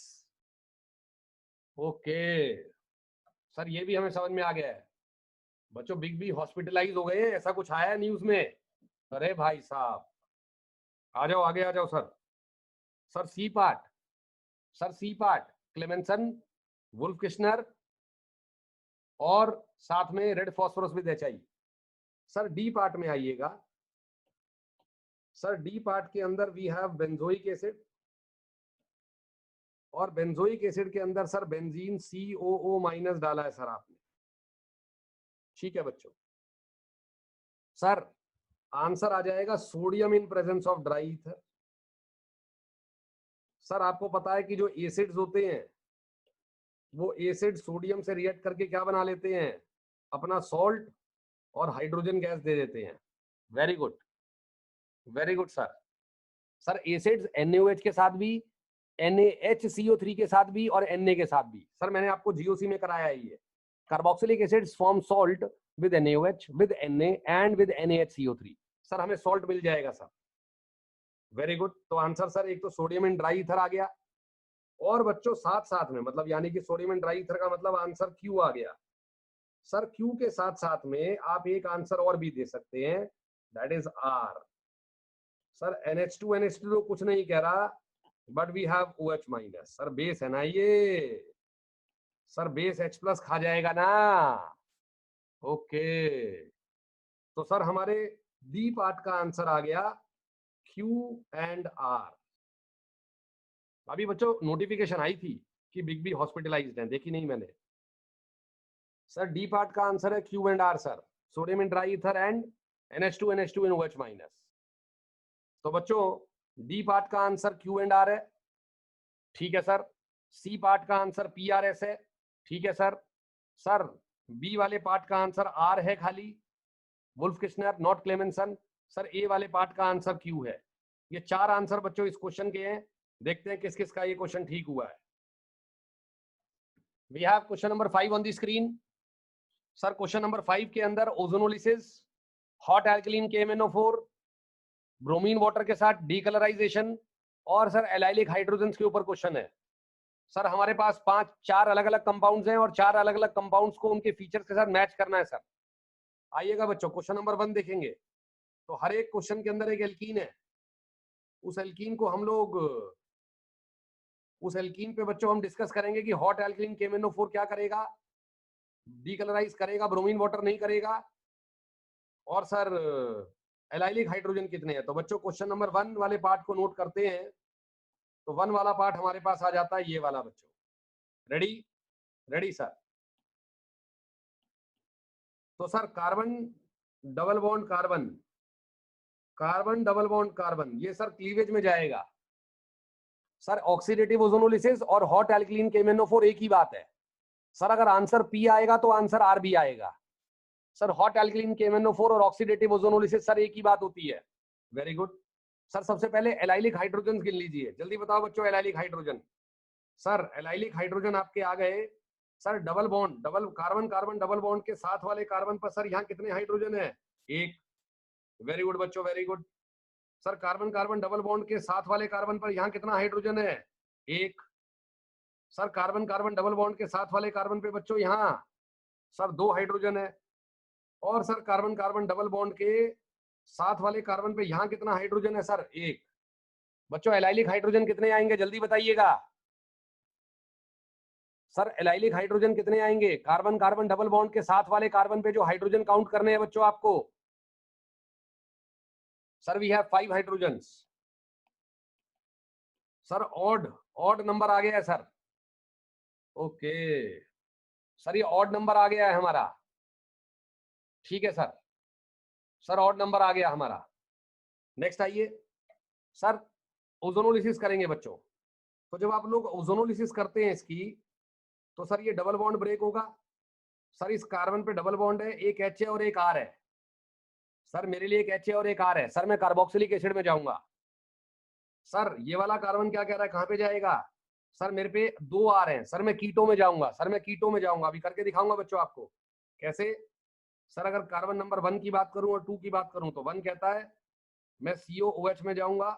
Okay sir ये भी हमें समझ में आ गया है। बच्चों बिग बी हॉस्पिटलाइज हो गए, ऐसा कुछ आया है न्यूज में? अरे भाई साहब आ जाओ आगे आ जाओ sir. Sir C part, sir C part Clemmensen, Wolff Kishner और साथ में red phosphorus with HI। Sir D part में आइएगा। सर डी पार्ट के अंदर वी हैव बेंजोइक एसिड, और बेंजोइक एसिड के अंदर सर बेंजीन COO माइनस डाला है सर आपने। ठीक है बच्चों, सर आंसर आ जाएगा sodium in presence of dry ether. Sir आपको पता है कि जो एसिड्स होते हैं वो एसिड सोडियम से रिएक्ट करके क्या बना लेते हैं, अपना सॉल्ट और हाइड्रोजन गैस दे देते हैं। Very good, very good sir. Sir acids NaOH के साथ भी, NaHCO3 के साथ भी और Na के साथ भी। सर मैंने आपको GOC में कराया है ये। Carboxylic acids form salt with NaOH, with Na and with NaHCO3। Sir हमें सॉल्ट मिल जाएगा सर। वेरी गुड, तो आंसर सर एक तो सोडियम इन ड्राई ईथर आ गया, और बच्चों साथ साथ में मतलब यानी कि सोडियम इन ड्राई ईथर का मतलब आंसर Q आ गया। सर Q के साथ साथ में आप एक आंसर और भी दे सकते हैं, that is R। Sir NH2 तो कुछ नहीं कह रहा, but we have OH minus. Sir base है ना ये, सर बेस H+ खा जाएगा ना। ओके तो सर हमारे डी पार्ट का आंसर आ गया Q एंड R। अभी बच्चों नोटिफिकेशन आई थी कि बिग बी हॉस्पिटलाइज्ड है, देखी नहीं मैंने। सर डी पार्ट का आंसर है Q and R sir, sodium in dry ether and NH2 in OH minus. तो बच्चों डी पार्ट का आंसर Q एंड R है, ठीक है सर। सी पार्ट का आंसर PRS है, ठीक है सर। सर बी वाले पार्ट का आंसर R है खाली, Wolff Kishner not Clemmensen. Sir A वाले पार्ट का आंसर Q है। ये 4 आंसर बच्चों इस क्वेश्चन के हैं, देखते हैं किस किस का ये क्वेश्चन ठीक हुआ है। We have question number 5 on the screen. Sir question number 5 के अंदर ozonolysis, hot alkaline KMnO4, bromine water के साथ डीकलराइजेशन, और सर एलाइलिक हाइड्रोजन के ऊपर क्वेश्चन है। सर हमारे पास 4 अलग अलग कंपाउंड्स हैं, और 4 अलग अलग कंपाउंड्स को उनके फीचर्स के साथ मैच करना है सर। आइएगा बच्चों क्वेश्चन नंबर 1 देखेंगे। तो हर एक क्वेश्चन के अंदर एक एल्कीन है, उस एल्कीन को हम लोग, उस एल्कीन पे बच्चों हम डिस्कस करेंगे कि हॉट एल्कलीन KMnO4 क्या करेगा, डीकलराइज करेगा, ब्रोमीन वाटर नहीं करेगा, और सर एलाइलिक हाइड्रोजन कितने हैं। तो बच्चों क्वेश्चन नंबर 1 वाले पार्ट को नोट करते हैं। तो 1 वाला पार्ट हमारे पास आ जाता है ये वाला बच्चों। Ready, ready sir. तो sir carbon double bond carbon, carbon double bond carbon, ये सर क्लीवेज में जाएगा। सर ऑक्सीडेटिव ओजोनोलिसिस और हॉट एल्कलीन KMnO4 एक ही बात है। सर अगर आंसर P आएगा तो आंसर R भी आएगा। सर हॉट एल्कलीन KMnO4 और ऑक्सीडेटिव ओजोनोलिसिस सर एक ही बात होती है। Very good sir. सबसे पहले एलाइलिक हाइड्रोजन गिन लीजिए, जल्दी बताओ बच्चों allylic hydrogen. Sir allylic hydrogen आपके आ गए। Sir double bond, double carbon carbon double bond के साथ वाले कार्बन पर सर यहाँ कितने हाइड्रोजन है, एक। वेरी गुड बच्चों, very good. Sir carbon carbon double bond के साथ वाले कार्बन पर यहाँ कितना हाइड्रोजन है, एक। Sir carbon carbon double bond के साथ वाले कार्बन पे बच्चों यहाँ सर 2 हाइड्रोजन है, और sir carbon carbon double bond के साथ वाले कार्बन पे यहाँ कितना हाइड्रोजन है सर? 1। बच्चों एलाइलिक हाइड्रोजन कितने आएंगे जल्दी बताइएगा। सर एलाइलिक हाइड्रोजन कितने आएंगे कार्बन कार्बन डबल बॉन्ड के साथ वाले कार्बन पे जो हाइड्रोजन काउंट करने हैं बच्चों आपको? Sir we have 5 hydrogens. Sir odd number आ गया है सर। ओके सर ये ऑड नंबर आ गया है हमारा, ठीक है सर। सर ऑड नंबर आ गया हमारा। नेक्स्ट आइए सर, ओजोनोलिसिस करेंगे बच्चों। तो जब आप लोग ओजोनोलिसिस करते हैं इसकी, तो सर ये डबल बॉन्ड ब्रेक होगा। सर इस कार्बन पे डबल बॉन्ड है, एक H है और एक R है। सर मेरे लिए एक H है और एक R है। सर मैं कार्बोक्सिलिक एसिड में जाऊंगा। सर ये वाला कार्बन क्या कह रहा है, कहां पे जाएगा? सर मेरे पे 2 R हैं। सर मैं कीटो में जाऊंगा। सर मैं कीटो में जाऊंगा, अभी करके दिखाऊंगा बच्चों आपको कैसे। सर अगर कार्बन नंबर 1 की बात करूं और 2 की बात करूं, तो 1 कहता है मैं COOH में जाऊंगा,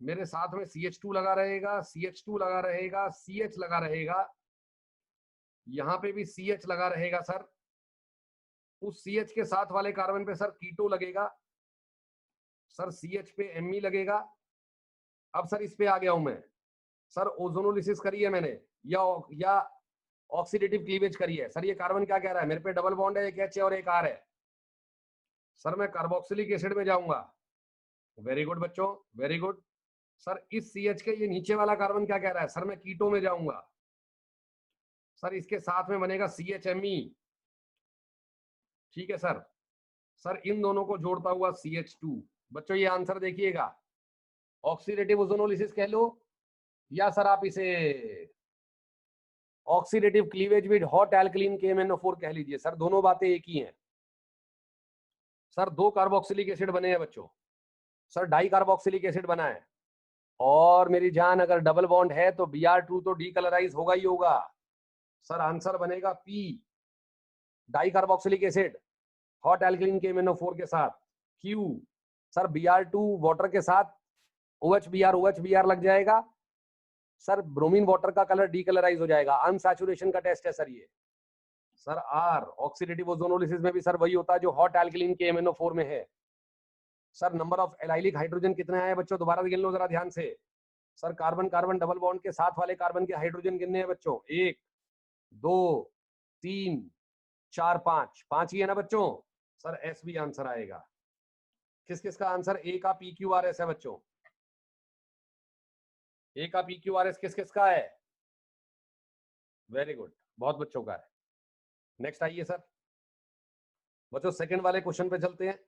मेरे साथ में CH2 लगा रहेगा, CH2 लगा रहेगा, CH लगा रहेगा, यहाँ पे भी CH लगा रहेगा सर। उस CH के साथ वाले कार्बन पे सर कीटो लगेगा, सर CH पे Me लगेगा। अब सर इस पे आ गया हूं मैं। सर ओजोनोलिसिस करी है मैंने या ऑक्सीडेटिव क्लीवेज करी है। सर ये कार्बन क्या कह रहा है, मेरे पे डबल बॉन्ड है, एक H है और एक R है। सर मैं कार्बोक्सिलिक एसिड में जाऊंगा। वेरी गुड बच्चों, वेरी गुड। सर इस CH के ये नीचे वाला कार्बन क्या कह रहा है, सर मैं कीटो में जाऊंगा। सर इसके साथ में बनेगा CHMe, ठीक है सर। सर इन दोनों को जोड़ता हुआ CH2। बच्चों ये आंसर देखिएगा, ऑक्सीडेटिव ओजोनोलिसिस कह लो, या सर आप इसे oxidative cleavage with hot alkaline KMnO4 कह लीजिए। सर दोनों बातें एक ही हैं। सर 2 कार्बोक्सिलिक एसिड बने हैं बच्चों। सर डाई कार्बोक्सिलिक एसिड बना है, और मेरी जान अगर डबल बॉन्ड है तो Br2 तो डीकलराइज होगा ही होगा। सर आंसर बनेगा P, di carboxylic acid hot alkaline KMnO4 के साथ। Q सर Br2 वाटर के साथ OH Br लग जाएगा। सर ब्रोमीन वाटर का कलर डीकलराइज हो जाएगा, अनसैचुरेशन का टेस्ट है सर ये। सर R ऑक्सीडेटिव ओजोनोलिसिस में भी सर वही होता है जो हॉट एल्कलीन KMnO4 में है। Sir number of allylic hydrogen कितने आए बच्चों, दोबारा गिन लो जरा ध्यान से। Sir carbon carbon double bond के साथ वाले कार्बन के हाइड्रोजन कितने हैं बच्चों? 1 2 3 4 5 ही है ना बच्चों। सर S भी आंसर आएगा। किस किस का आंसर A का PQRS है बच्चों? A का PQRS किस किस का है? वेरी गुड, बहुत बच्चों का है। नेक्स्ट आइए सर बच्चों, सेकंड वाले क्वेश्चन पे चलते हैं।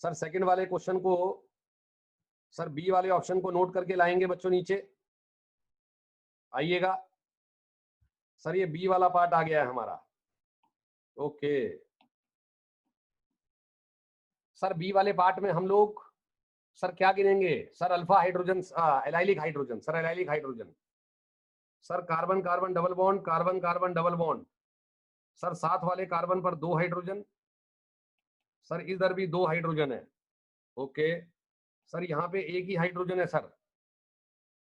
सर सेकंड वाले क्वेश्चन को सर बी वाले ऑप्शन को नोट करके लाएंगे बच्चों नीचे आइएगा। सर ये बी वाला पार्ट आ गया है हमारा। ओके सर बी वाले पार्ट में हम लोग सर क्या गिनेंगे? Sir alpha hydrogen, allylic hydrogen. Sir allylic hydrogen, sir carbon carbon double bond, carbon carbon double bond. Sir साथ वाले कार्बन पर 2 हाइड्रोजन, सर इधर भी 2 हाइड्रोजन है। ओके सर यहाँ पे एक ही हाइड्रोजन है sir.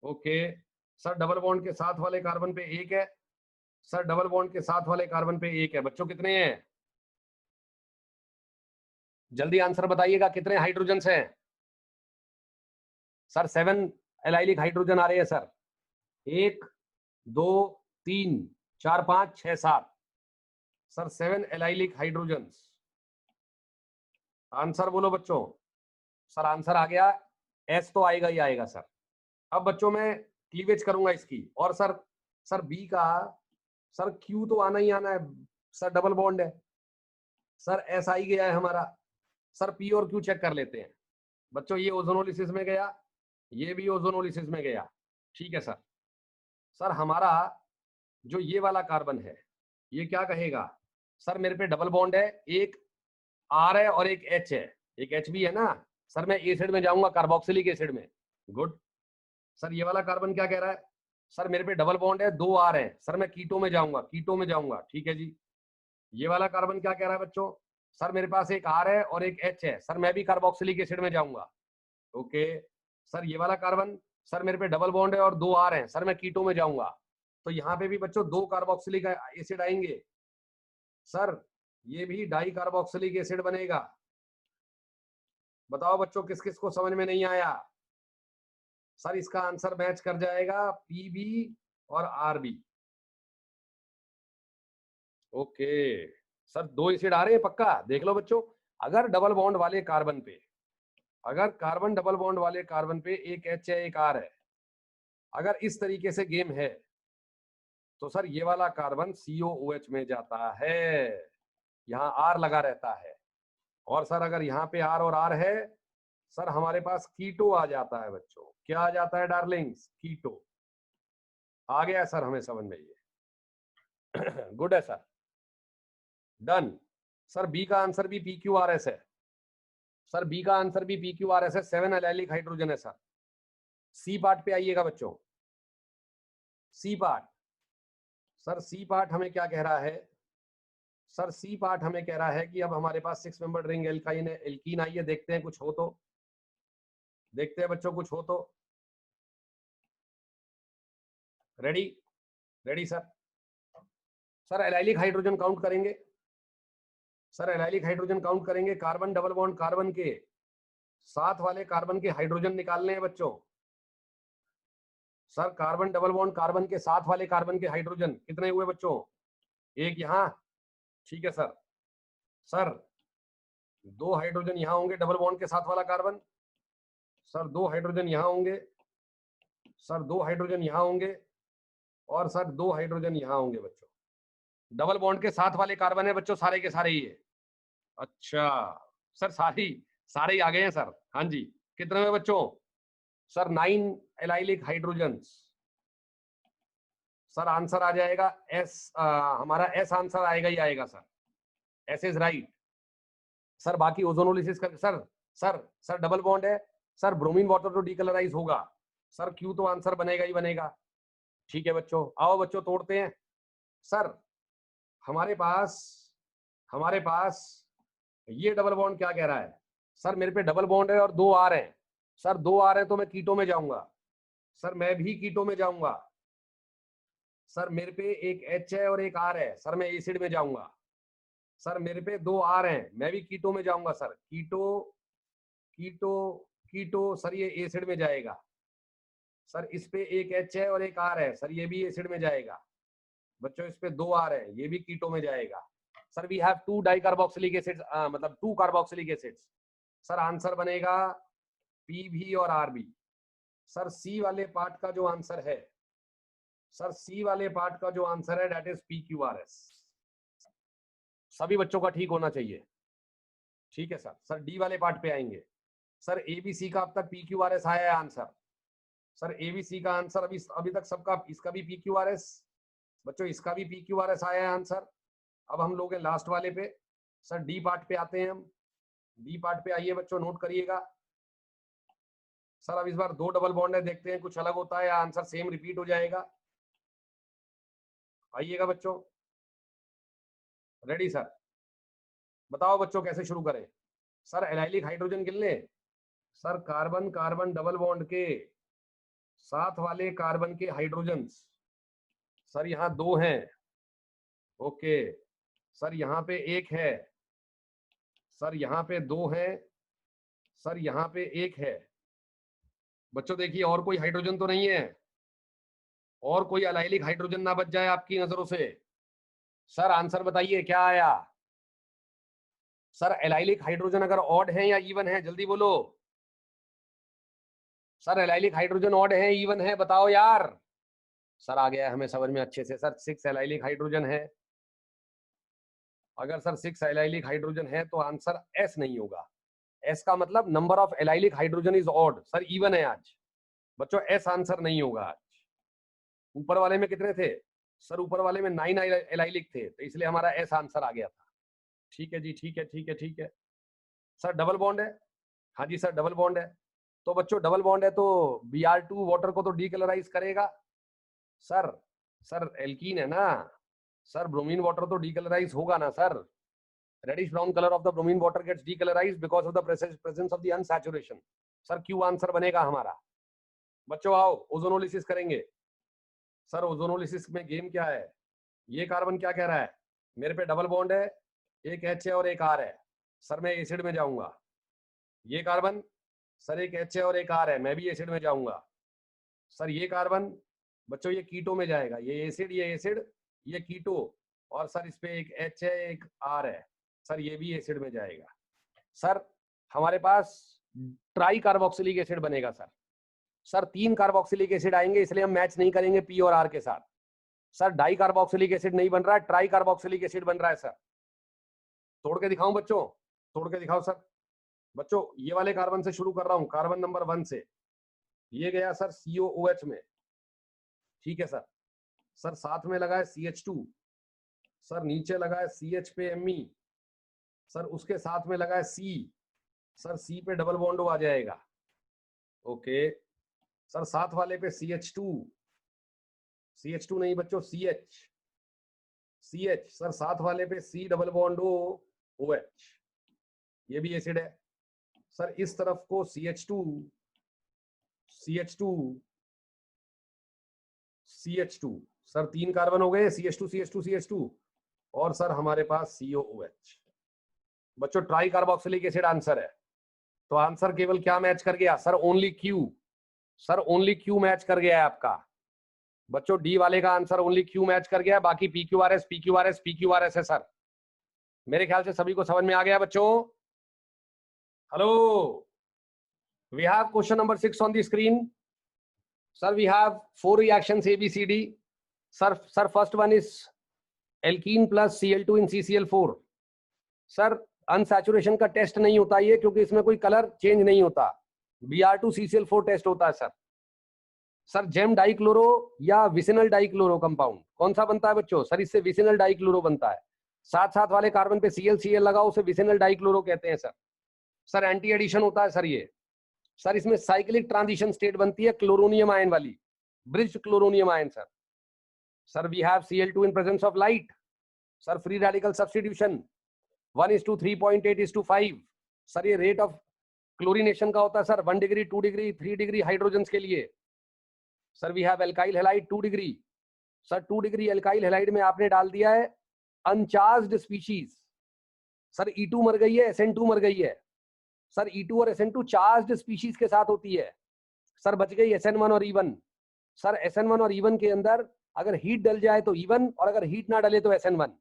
Okay sir double bond के साथ वाले कार्बन पे 1 है, सर डबल बॉन्ड के साथ वाले कार्बन पे 1 है। बच्चों कितने हैं, जल्दी आंसर बताइएगा, कितने हाइड्रोजन हैं? सर 7 एलाइलिक हाइड्रोजन आ रहे हैं sir. 1 2 3 4 5 6 7। Sir 7 allylic hydrogen. Answer बोलो बच्चों। सर आंसर आ गया, एस तो आएगा ही आएगा सर। अब बच्चों मैं क्लीवेज करूंगा इसकी, और सर बी का सर क्यू तो आना ही आना है सर, डबल बॉन्ड है। सर एस आई गया है हमारा। सर पी और क्यू चेक कर लेते हैं बच्चों। ये ओजोनोलिसिस में गया, ये भी ओजोनोलिसिस में गया, ठीक है सर। सर हमारा जो ये वाला कार्बन है ये क्या कहेगा? सर मेरे पे डबल बॉन्ड है, एक R है और एक H है, एक H भी है ना। सर मैं एसिड में जाऊंगा, कार्बोक्सिलिक एसिड में। गुड सर ये वाला कार्बन क्या कह रहा है? सर मेरे पे डबल बॉन्ड है, 2 R है, सर मैं कीटो में जाऊंगा, कीटो में जाऊंगा, ठीक है जी। ये वाला कार्बन क्या कह रहा है बच्चों? सर मेरे पास एक R है और एक H है, सर मैं भी कार्बोक्सिलिक एसिड में जाऊंगा। ओके सर ये वाला कार्बन सर मेरे पे डबल बॉन्ड है और 2 R हैं, सर मैं कीटो में जाऊंगा, तो यहाँ पे भी बच्चों 2 कार्बोक्सिलिक एसिड आएंगे, सर ये भी डाई कार्बोक्सिलिक एसिड बनेगा। बताओ बच्चों किस किस को समझ में नहीं आया? सर इसका आंसर मैच कर जाएगा पीबी और आरबी। ओके सर 2 एसिड आ रहे हैं पक्का, देख लो बच्चों, अगर डबल बॉन्ड वाले कार्बन पे, अगर कार्बन डबल बॉन्ड वाले कार्बन पे एक H है एक R है, अगर इस तरीके से गेम है तो सर ये वाला कार्बन COOH में जाता है, यहाँ R लगा रहता है, और सर अगर यहाँ पे R और R है, सर हमारे पास कीटो आ जाता है बच्चों। क्या आ जाता है डार्लिंग्स? कीटो आ गया सर, हमें समझ में ये गुड है सर, डन। सर बी का आंसर भी PQRS है, सर बी का आंसर भी PQRS है, 7 एलाइलिक हाइड्रोजन है सर। सी पार्ट पे आइएगा बच्चों, C part. Sir C part हमें क्या कह रहा है? सर सी पार्ट हमें कह रहा है कि अब हमारे पास 6 मेंबर्ड रिंग एल्काइन एल्कीन आई है, देखते हैं कुछ हो तो, देखते हैं बच्चों कुछ हो तो। Ready? Ready sir? Sir allylic hydrogen count करेंगे, सर एलाइलिक हाइड्रोजन काउंट करेंगे, कार्बन डबल बॉन्ड कार्बन के साथ वाले कार्बन के हाइड्रोजन निकालने हैं बच्चों। Sir carbon double bond carbon के साथ वाले कार्बन के हाइड्रोजन कितने हुए बच्चों? एक यहाँ, ठीक है सर। सर 2 हाइड्रोजन यहाँ होंगे डबल बॉन्ड के साथ वाला कार्बन, सर 2 हाइड्रोजन यहाँ होंगे, सर 2 हाइड्रोजन यहाँ होंगे, और सर 2 हाइड्रोजन यहाँ होंगे बच्चों। डबल बॉन्ड के साथ वाले कार्बन है बच्चों सारे के सारे ही है। अच्छा सर सारे ही आ गए हैं सर, हाँ जी। कितने हुए बच्चों? Sir 9 allylic hydrogen. Sir answer आ जाएगा एस, हमारा एस आंसर आएगा ही आएगा sir, S is right. Sir बाकी ओजोनोलिसिस कर सर डबल बॉन्ड है, सर ब्रोमीन वाटर तो डीकलराइज होगा, सर क्यू तो आंसर बनेगा ही बनेगा। ठीक है बच्चों, आओ बच्चों तोड़ते हैं। सर हमारे पास ये डबल बॉन्ड क्या कह रहा है? सर मेरे पे डबल बॉन्ड है और 2 R हैं, सर 2 R हैं तो मैं कीटो में जाऊंगा, सर मैं भी कीटो में जाऊंगा। सर मेरे पे एक H है और एक R है, सर मैं एसिड में जाऊंगा। सर मेरे पे 2 R हैं, मैं भी कीटो में जाऊंगा, सर कीटो कीटो कीटो, सर ये एसिड में जाएगा। सर इस पे एक H है और एक R है, सर ये भी एसिड में जाएगा। बच्चों इस पे 2 R है, ये भी कीटो में जाएगा। Sir we have 2 dicarboxylic acids, मतलब 2 कार्बोक्सिलिक एसिड्स। सर आंसर बनेगा PB और RB। सर सी वाले पार्ट का जो आंसर है, सर सी वाले पार्ट का जो आंसर है दैट इज PQRS। सभी बच्चों का ठीक होना चाहिए, ठीक है सर। सर डी वाले पार्ट पे आएंगे। सर ABC का अब तक PQRS आया है आंसर, सर ABC का आंसर अभी तक सबका, इसका भी PQRS बच्चों, इसका भी PQRS आया है आंसर। अब हम लोग हैं लास्ट वाले पे, सर डी पार्ट पे आते हैं हम। डी पार्ट पे आइए बच्चों, नोट करिएगा। सर अब इस बार 2 डबल बॉन्ड है, देखते हैं कुछ अलग होता है या आंसर सेम रिपीट हो जाएगा। आइएगा बच्चों, रेडी सर? बताओ बच्चों कैसे शुरू करें? सर एलाइलिक हाइड्रोजन गिन ले। Sir carbon carbon double bond के साथ वाले कार्बन के हाइड्रोजन्स, सर यहाँ 2 हैं, ओके। सर यहाँ पे 1 है, सर यहाँ पे 2 है, सर यहाँ पे 1 है। बच्चों देखिए और कोई हाइड्रोजन तो नहीं है, और कोई एलाइलिक हाइड्रोजन ना बच जाए आपकी नजरों से। सर आंसर बताइए क्या आया? सर एलाइलिक हाइड्रोजन अगर ऑड है या इवन है, जल्दी बोलो। सर एलाइलिक हाइड्रोजन ऑड है इवन है, बताओ यार। सर आ गया हमें समझ में अच्छे से। सर 6 एलाइलिक हाइड्रोजन है, अगर सर 6 एलाइलिक हाइड्रोजन है तो आंसर एस नहीं होगा। एस का मतलब number of allylic hydrogen is odd, sir even है आज बच्चों, एस आंसर नहीं होगा आज। ऊपर वाले में कितने थे? सर ऊपर वाले में 9 एलाइलिक थे, तो इसलिए हमारा एस आंसर आ गया था। ठीक है जी, ठीक है ठीक है ठीक है। सर डबल बॉन्ड है, हाँ जी सर डबल बॉन्ड है, तो बच्चों डबल बॉन्ड है तो Br2 वाटर को तो डीकलराइज करेगा। सर सर एल्कीन है ना, सर ब्रोमीन वाटर तो डीकलराइज होगा ना sir. Reddish brown colour of the bromine water gets decolourised because of the presence of the unsaturation. Sir Q answer बनेगा हमारा। बच्चों आओ ओजोनोलिसिस करेंगे। सर ओजोनोलिसिस में गेम क्या है? ये कार्बन क्या कह रहा है, मेरे पे डबल बॉन्ड है, एक H है और एक R है, सर मैं एसिड में जाऊंगा। ये कार्बन सर एक H है और एक R है, मैं भी एसिड में जाऊंगा। सर ये कार्बन बच्चों ये कीटो में जाएगा, ये एसिड ये कीटो, और सर इस पे एक H है एक R है, सर ये भी एसिड में जाएगा। सर हमारे पास ट्राई कार्बोक्सिलिक एसिड बनेगा सर। सर 3 कार्बोक्सिलिक एसिड आएंगे, इसलिए हम मैच नहीं करेंगे P और R के साथ। सर डाई कार्बोक्सिलिक एसिड नहीं बन रहा है, ट्राई कार्बोक्सिलिक एसिड बन रहा है सर। तोड़ के दिखाऊं बच्चों? तोड़ के दिखाओ सर। बच्चों ये वाले कार्बन से शुरू कर रहा हूं, कार्बन नंबर 1 से। ये गया सर COOH में, ठीक है सर। सर साथ में लगा है CH2, सर नीचे लगा है CH पे Me, सर उसके साथ में लगा है C, सर C पे डबल बॉन्ड आ जाएगा। ओके सर साथ वाले पे CH2 नहीं बच्चों CH, सर साथ वाले पे C डबल बॉन्ड OH, ये भी एसिड है। सर इस तरफ को CH2 सर 3 कार्बन हो गए, CH2 और सर हमारे पास COOH। बच्चों ट्राई कार्बोक्सिलिक एसिड आंसर है, तो आंसर केवल क्या मैच कर गया sir? Only Q। Sir only Q match कर गया है आपका। बच्चों डी वाले का आंसर ओनली Q मैच कर गया, बाकी PQRS है सर। मेरे ख्याल से सभी को समझ में आ गया बच्चों। Hello, we have question number 6 on the screen. Sir, we have 4 reactions A, B, C, D. Sir, first one is alkene plus Cl2 in CCl4. Sir, unsaturation का टेस्ट नहीं होता ये, क्योंकि इसमें कोई कलर चेंज नहीं होता। Br2 CCl4 टेस्ट होता है सर। सर जेम डाइक्लोरो या विसिनल डाइक्लोरो कंपाउंड कौन सा बनता है बच्चों? सर इससे विसिनल डाइक्लोरो बनता है। साथ साथ वाले कार्बन पे Cl लगाओ, उसे विसिनल डाइक्लोरो कहते हैं सर। सर एंटी एडिशन होता है सर ये। सर इसमें साइक्लिक ट्रांजिशन स्टेट बनती है क्लोरोनियम आयन वाली, bridged chloronium ion sir. Sir we have Cl2 in presence of light. Sir free radical substitution 1:3.8:5। Sir ये रेट ऑफ क्लोरीनेशन का होता है sir 1 degree 2 degree 3 degree hydrogen के लिए। Sir we have alkyl halide 2 degree. Sir 2 degree alkyl halide में आपने डाल दिया है अनचार्ज्ड स्पीशीज। सर E2 मर गई है, SN2 मर गई है। सर E2 और SN2 चार्ज्ड स्पीशीज के साथ होती है। सर बच गई SN1 और E1। सर SN1 और E1 के अंदर अगर हीट डल जाए तो E1, और अगर हीट ना डले तो SN1।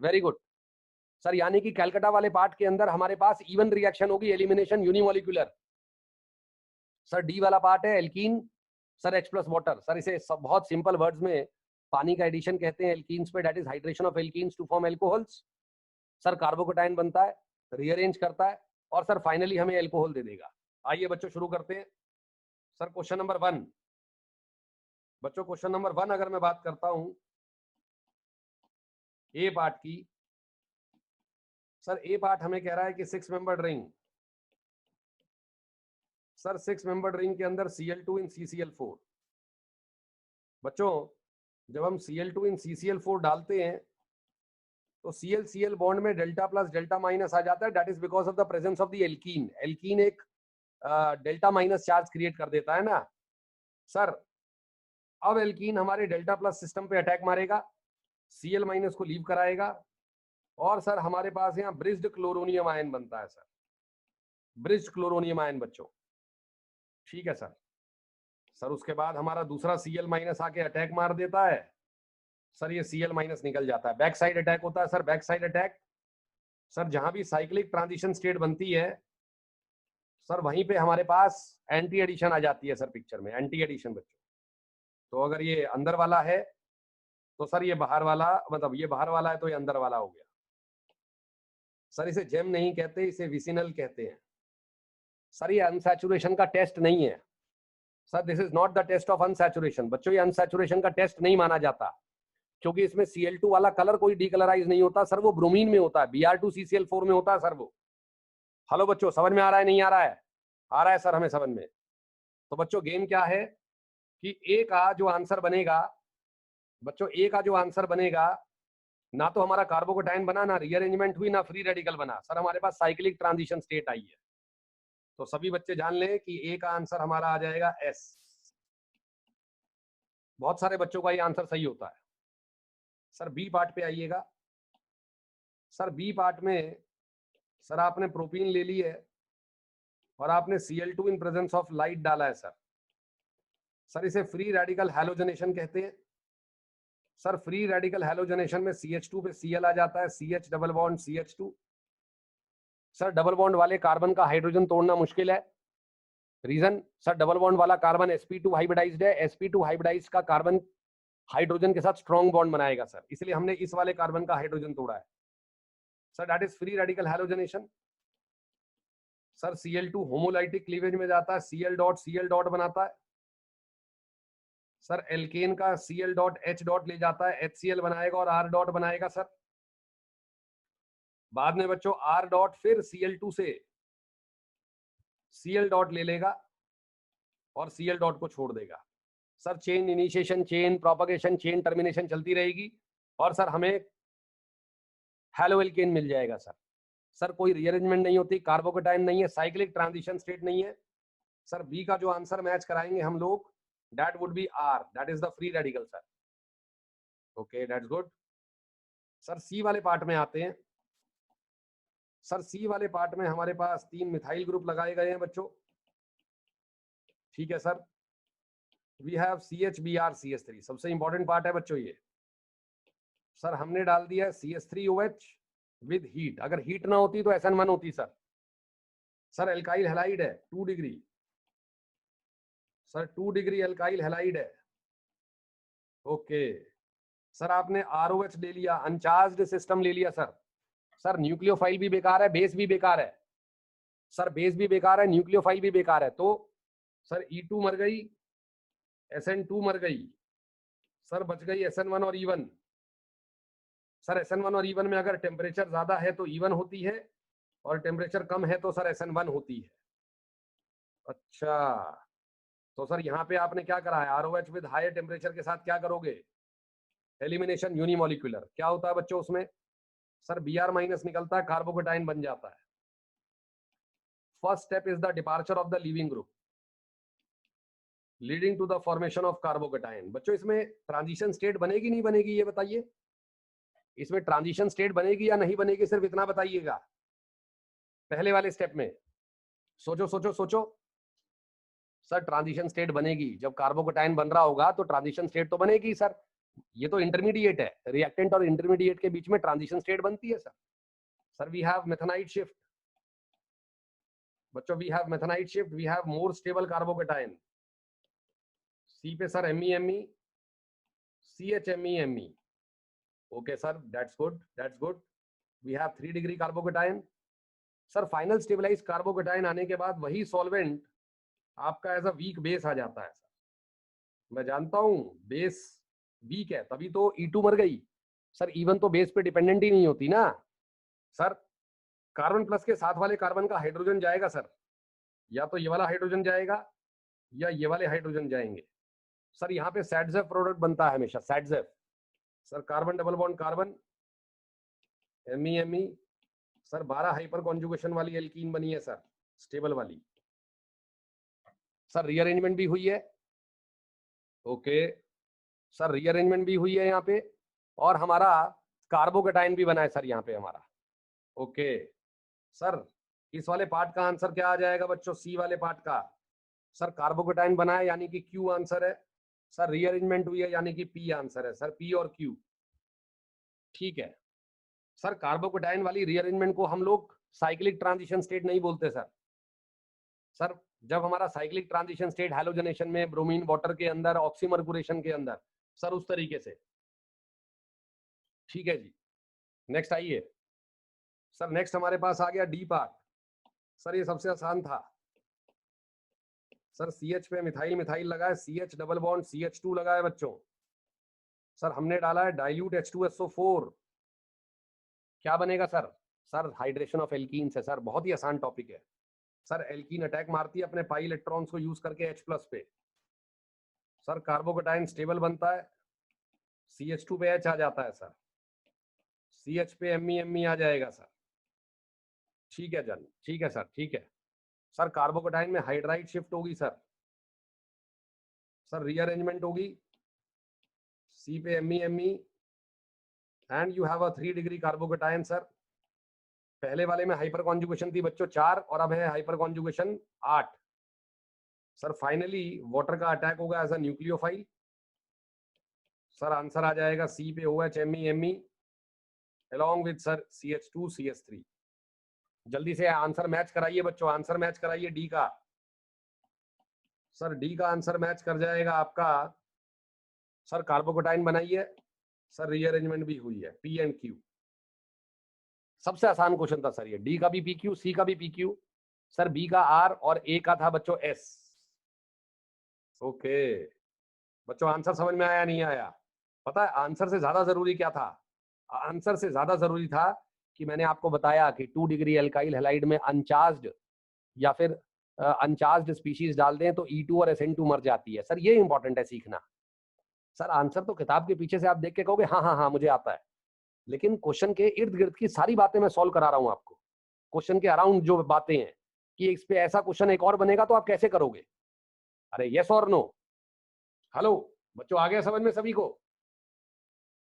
वेरी गुड सर, यानी कि कैलकाटा वाले पार्ट के अंदर हमारे पास इवन रिएक्शन होगी, एलिमिनेशन यूनिमोलिकुलर। सर डी वाला पार्ट है alkene, sir H+ water. Sir इसे बहुत सिंपल वर्ड्स में पानी का एडिशन कहते हैं एल्कीन्स पे, that is hydration of alkenes to form alcohols. Sir carbocation बनता है, रीअरेंज करता है, और सर फाइनली हमें एल्कोहल दे देगा। आइए बच्चों शुरू करते हैं। सर क्वेश्चन नंबर 1 बच्चों, क्वेश्चन नंबर 1 अगर मैं बात करता हूं ए पार्ट की। सर ए पार्ट हमें कह रहा है कि 6 membered ring. Sir 6 membered ring के अंदर Cl2 इन CCl4। बच्चों जब हम Cl2 इन CCl4 डालते हैं तो Cl बॉन्ड में डेल्टा प्लस डेल्टा माइनस आ जाता है, that is because of the presence of the alkene. Alkene एक डेल्टा माइनस चार्ज क्रिएट कर देता है ना सर। अब एल्कीन हमारे डेल्टा प्लस सिस्टम पे अटैक मारेगा, Cl माइनस को लीव कराएगा, और सर हमारे पास यहाँ ब्रिज्ड क्लोरोनियम आयन बनता है सर, ब्रिज्ड क्लोरोनियम आयन बच्चों, ठीक है सर। सर उसके बाद हमारा दूसरा Cl माइनस आके अटैक मार देता है सर, ये Cl माइनस निकल जाता है। बैक साइड अटैक होता है sir, back side attack. Sir जहां भी साइक्लिक ट्रांजिशन स्टेट बनती है सर वहीं पे हमारे पास एंटी एडिशन आ जाती है सर पिक्चर में, एंटी एडिशन बच्चों। तो अगर ये अंदर वाला है तो सर ये बाहर वाला, मतलब ये बाहर वाला है तो ये अंदर वाला हो गया। सर इसे जेम नहीं कहते, इसे विसिनल कहते हैं। सर ये अनसैचुरेशन का टेस्ट नहीं है sir, this is not the test of unsaturation. बच्चों ये अनसैचुरेशन का टेस्ट नहीं माना जाता, क्योंकि इसमें Cl2 वाला कलर कोई डिकलराइज नहीं होता सर, वो ब्रोमीन में होता है, Br2 CCl4 में होता है सर वो। हेलो बच्चों, समझ में आ रहा है नहीं आ रहा है? आ रहा है सर हमें समझ में। तो बच्चों गेम क्या है कि ए का जो आंसर बनेगा बच्चों, ए का जो आंसर बनेगा, ना तो हमारा कार्बोकेटाइन बना, ना रीअरेंजमेंट हुई, ना फ्री रेडिकल बना सर, हमारे पास साइक्लिक ट्रांजिशन स्टेट आई है। तो सभी बच्चे जान लें कि ए का आंसर हमारा आ जाएगा S। बहुत सारे बच्चों का ये आंसर सही होता है। सर बी पार्ट पे आइएगा। सर बी पार्ट में सर आपने प्रोपीन ले ली है और आपने Cl2 in presence of light डाला है सर। सर इसे फ्री रेडिकल हैलोजनेशन कहते हैं। सर फ्री रेडिकल हैलोजनेशन में CH2 पे Cl आ जाता है, CH double bond CH2। Sir double bond वाले कार्बन का हाइड्रोजन तोड़ना मुश्किल है। रीजन, सर डबल बॉन्ड वाला कार्बन sp2 हाइब्रिडाइज्ड है, sp2 हाइब्रिडाइज्ड का कार्बन हाइड्रोजन के साथ स्ट्रॉन्ग बॉन्ड बनाएगा सर, इसलिए हमने इस वाले कार्बन का हाइड्रोजन तोड़ा है sir, that is free radical halogenation. Sir Cl2 homolytic cleavage में जाता है, Cl डॉट बनाता है सर, एल्केन का Cl डॉट H डॉट ले जाता है, HCl बनाएगा और R डॉट बनाएगा सर। बाद में बच्चों R डॉट फिर Cl2 से Cl डॉट ले लेगा और Cl डॉट को छोड़ देगा sir. Chain initiation, chain propagation, chain termination चलती रहेगी और सर हमें हैलो एल्केन मिल जाएगा सर। सर कोई रीअरेंजमेंट नहीं होती, कार्बोकेटाइन नहीं है, साइक्लिक ट्रांजिशन स्टेट नहीं है सर। बी का जो आंसर मैच कराएंगे हम लोग, that would be R, that is the free radical sir. Okay, that's good. Sir C वाले पार्ट में आते हैं। सर सी वाले पार्ट में हमारे पास 3 मिथाइल ग्रुप लगाए गए हैं बच्चों, ठीक है sir. We have CHBr CH3, सबसे इंपॉर्टेंट पार्ट है बच्चों ये। सर हमने डाल दिया CH3OH विद हीट, अगर हीट ना होती तो SN1 होती सर। सर एल्काइल हैलाइड है 2 degree, sir 2 degree alkyl halide है। ओके सर, आपने ROH ले लिया, अनचार्ज्ड सिस्टम ले लिया सर। सर न्यूक्लियोफाइल भी बेकार है, बेस भी बेकार है सर, बेस भी बेकार है, न्यूक्लियोफाइल भी बेकार है, तो सर E2 मर गई, SN2 मर गई सर, बच गई SN1 और E1। सर SN1 और E1 में अगर टेम्परेचर ज्यादा है तो E1 होती है और टेम्परेचर कम है तो सर SN1 होती है। अच्छा, तो सर यहाँ पे आपने क्या करा है, ROH विद हाई टेम्परेचर के साथ क्या करोगे, एलिमिनेशन यूनिमोलिकुलर। क्या होता है बच्चों उसमें, सर Br माइनस निकलता है, कार्बोकेटाइन बन जाता है। First step is the departure of the leaving group leading to the formation of carbocation. बच्चों इसमें ट्रांजिशन स्टेट बनेगी नहीं बनेगी ये बताइए, इसमें ट्रांजिशन स्टेट बनेगी या नहीं बनेगी, सिर्फ इतना बताइएगा। पहले वाले स्टेप में सोचो सोचो सोचो। सर ट्रांजिशन स्टेट बनेगी, जब कार्बोकेटाइन बन रहा होगा तो ट्रांजिशन स्टेट तो बनेगी सर, ये तो इंटरमीडिएट है, रिएक्टेंट और इंटरमीडिएट के बीच में ट्रांजिशन स्टेट बनती है sir. Sir we have methanide shift बच्चों, we have methanide shift, we have more stable carbocation. C पे sir MeMe CHMeMe। Okay sir, that's good, that's good. We have 3 degree carbocation. Sir final stabilise carbocation आने के बाद वही solvent आपका as a weak base आ जाता है sir. मैं जानता हूं बेस वीक है तभी तो E2 मर गई सर, E1 तो बेस पे डिपेंडेंट ही नहीं होती ना सर। कार्बन प्लस के साथ वाले कार्बन का हाइड्रोजन जाएगा सर, या तो ये वाला हाइड्रोजन जाएगा या ये वाले हाइड्रोजन जाएंगे सर। यहाँ पे सैडजेफ प्रोडक्ट बनता है हमेशा, Saytzeff sir, carbon double bond carbon MeMe sir, 12 hyper conjugation वाली एल्कीन बनी है सर, स्टेबल वाली सर। रीअरेंजमेंट भी हुई है, ओके सर, रीअरेंजमेंट भी हुई है यहाँ पे, और हमारा कार्बोकेटाइन भी बना है सर यहाँ पे हमारा। ओके सर, इस वाले पार्ट का आंसर क्या आ जाएगा बच्चों, सी वाले पार्ट का। सर कार्बोकेटाइन बना है यानी कि Q आंसर है सर, रीअरेंजमेंट हुई है यानी कि P आंसर है सर, P और Q, ठीक है सर। कार्बोकेटाइन वाली रीअरेंजमेंट को हम लोग साइक्लिक ट्रांजिशन स्टेट नहीं बोलते सर। सर जब हमारा साइक्लिक ट्रांजिशन स्टेट हैलोजनेशन में, ब्रोमीन वाटर के अंदर, ऑक्सीमर्कुरेशन के अंदर सर, उस तरीके से, ठीक है जी। नेक्स्ट आइए सर, नेक्स्ट हमारे पास आ गया डी पार्ट। सर ये सबसे आसान था सर, CH पे मिथाइल मिथाइल लगा है, CH डबल बॉन्ड CH2 लगा है बच्चों। सर हमने डाला है डाइल्यूट H2SO4, क्या बनेगा sir, sir hydration of alkenes है सर, बहुत ही आसान टॉपिक है सर। एल्कीन अटैक मारती है अपने पाई इलेक्ट्रॉन्स को यूज करके H+ पे सर, कार्बोकेटाइन स्टेबल बनता है, CH2 पे H आ जाता है सर, CH पे MeMe आ जाएगा सर, ठीक है जन, ठीक है सर, ठीक है सर। कार्बोकेटाइन में हाइड्राइड शिफ्ट होगी सर, सर रीअरेंजमेंट होगी C पे Me and you have a 3 degree carbocation sir. पहले वाले में हाइपर कॉन्जुगेशन थी बच्चों 4 और अब है hyperconjugation 8। Sir finally water का अटैक होगा as a nucleophile. Sir answer आ जाएगा सी पे OH Me along with sir CH2 CH3। जल्दी से आंसर मैच कराइए बच्चों, आंसर मैच कराइए डी का। सर डी का आंसर मैच कर जाएगा आपका। सर कार्बोकेटाइन बनाइए। सर रीअरेंजमेंट भी हुई है P एंड Q। सबसे आसान क्वेश्चन था सर ये। डी का भी PQ, सी का भी PQ, सर बी का R और ए का था बच्चों S। ओके बच्चों आंसर समझ में आया नहीं आया? पता है आंसर से ज्यादा जरूरी क्या था? आंसर से ज्यादा जरूरी था कि मैंने आपको बताया कि 2 डिग्री एल्काइल हैलाइड में अनचार्ज्ड या फिर अनचार्ज्ड स्पीशीज डाल दें तो E2 और SN2 मर जाती है। सर ये इंपॉर्टेंट है सीखना। सर आंसर तो किताब के पीछे से आप देख के कहोगे हाँ हाँ हाँ मुझे आता है, लेकिन क्वेश्चन के इर्द गिर्द की सारी बातें मैं सॉल्व करा रहा हूं आपको। क्वेश्चन के अराउंड जो बातें हैं कि इस पे ऐसा क्वेश्चन एक और बनेगा तो आप कैसे करोगे। अरे यस और नो? हेलो बच्चों आ गया समझ में सभी को?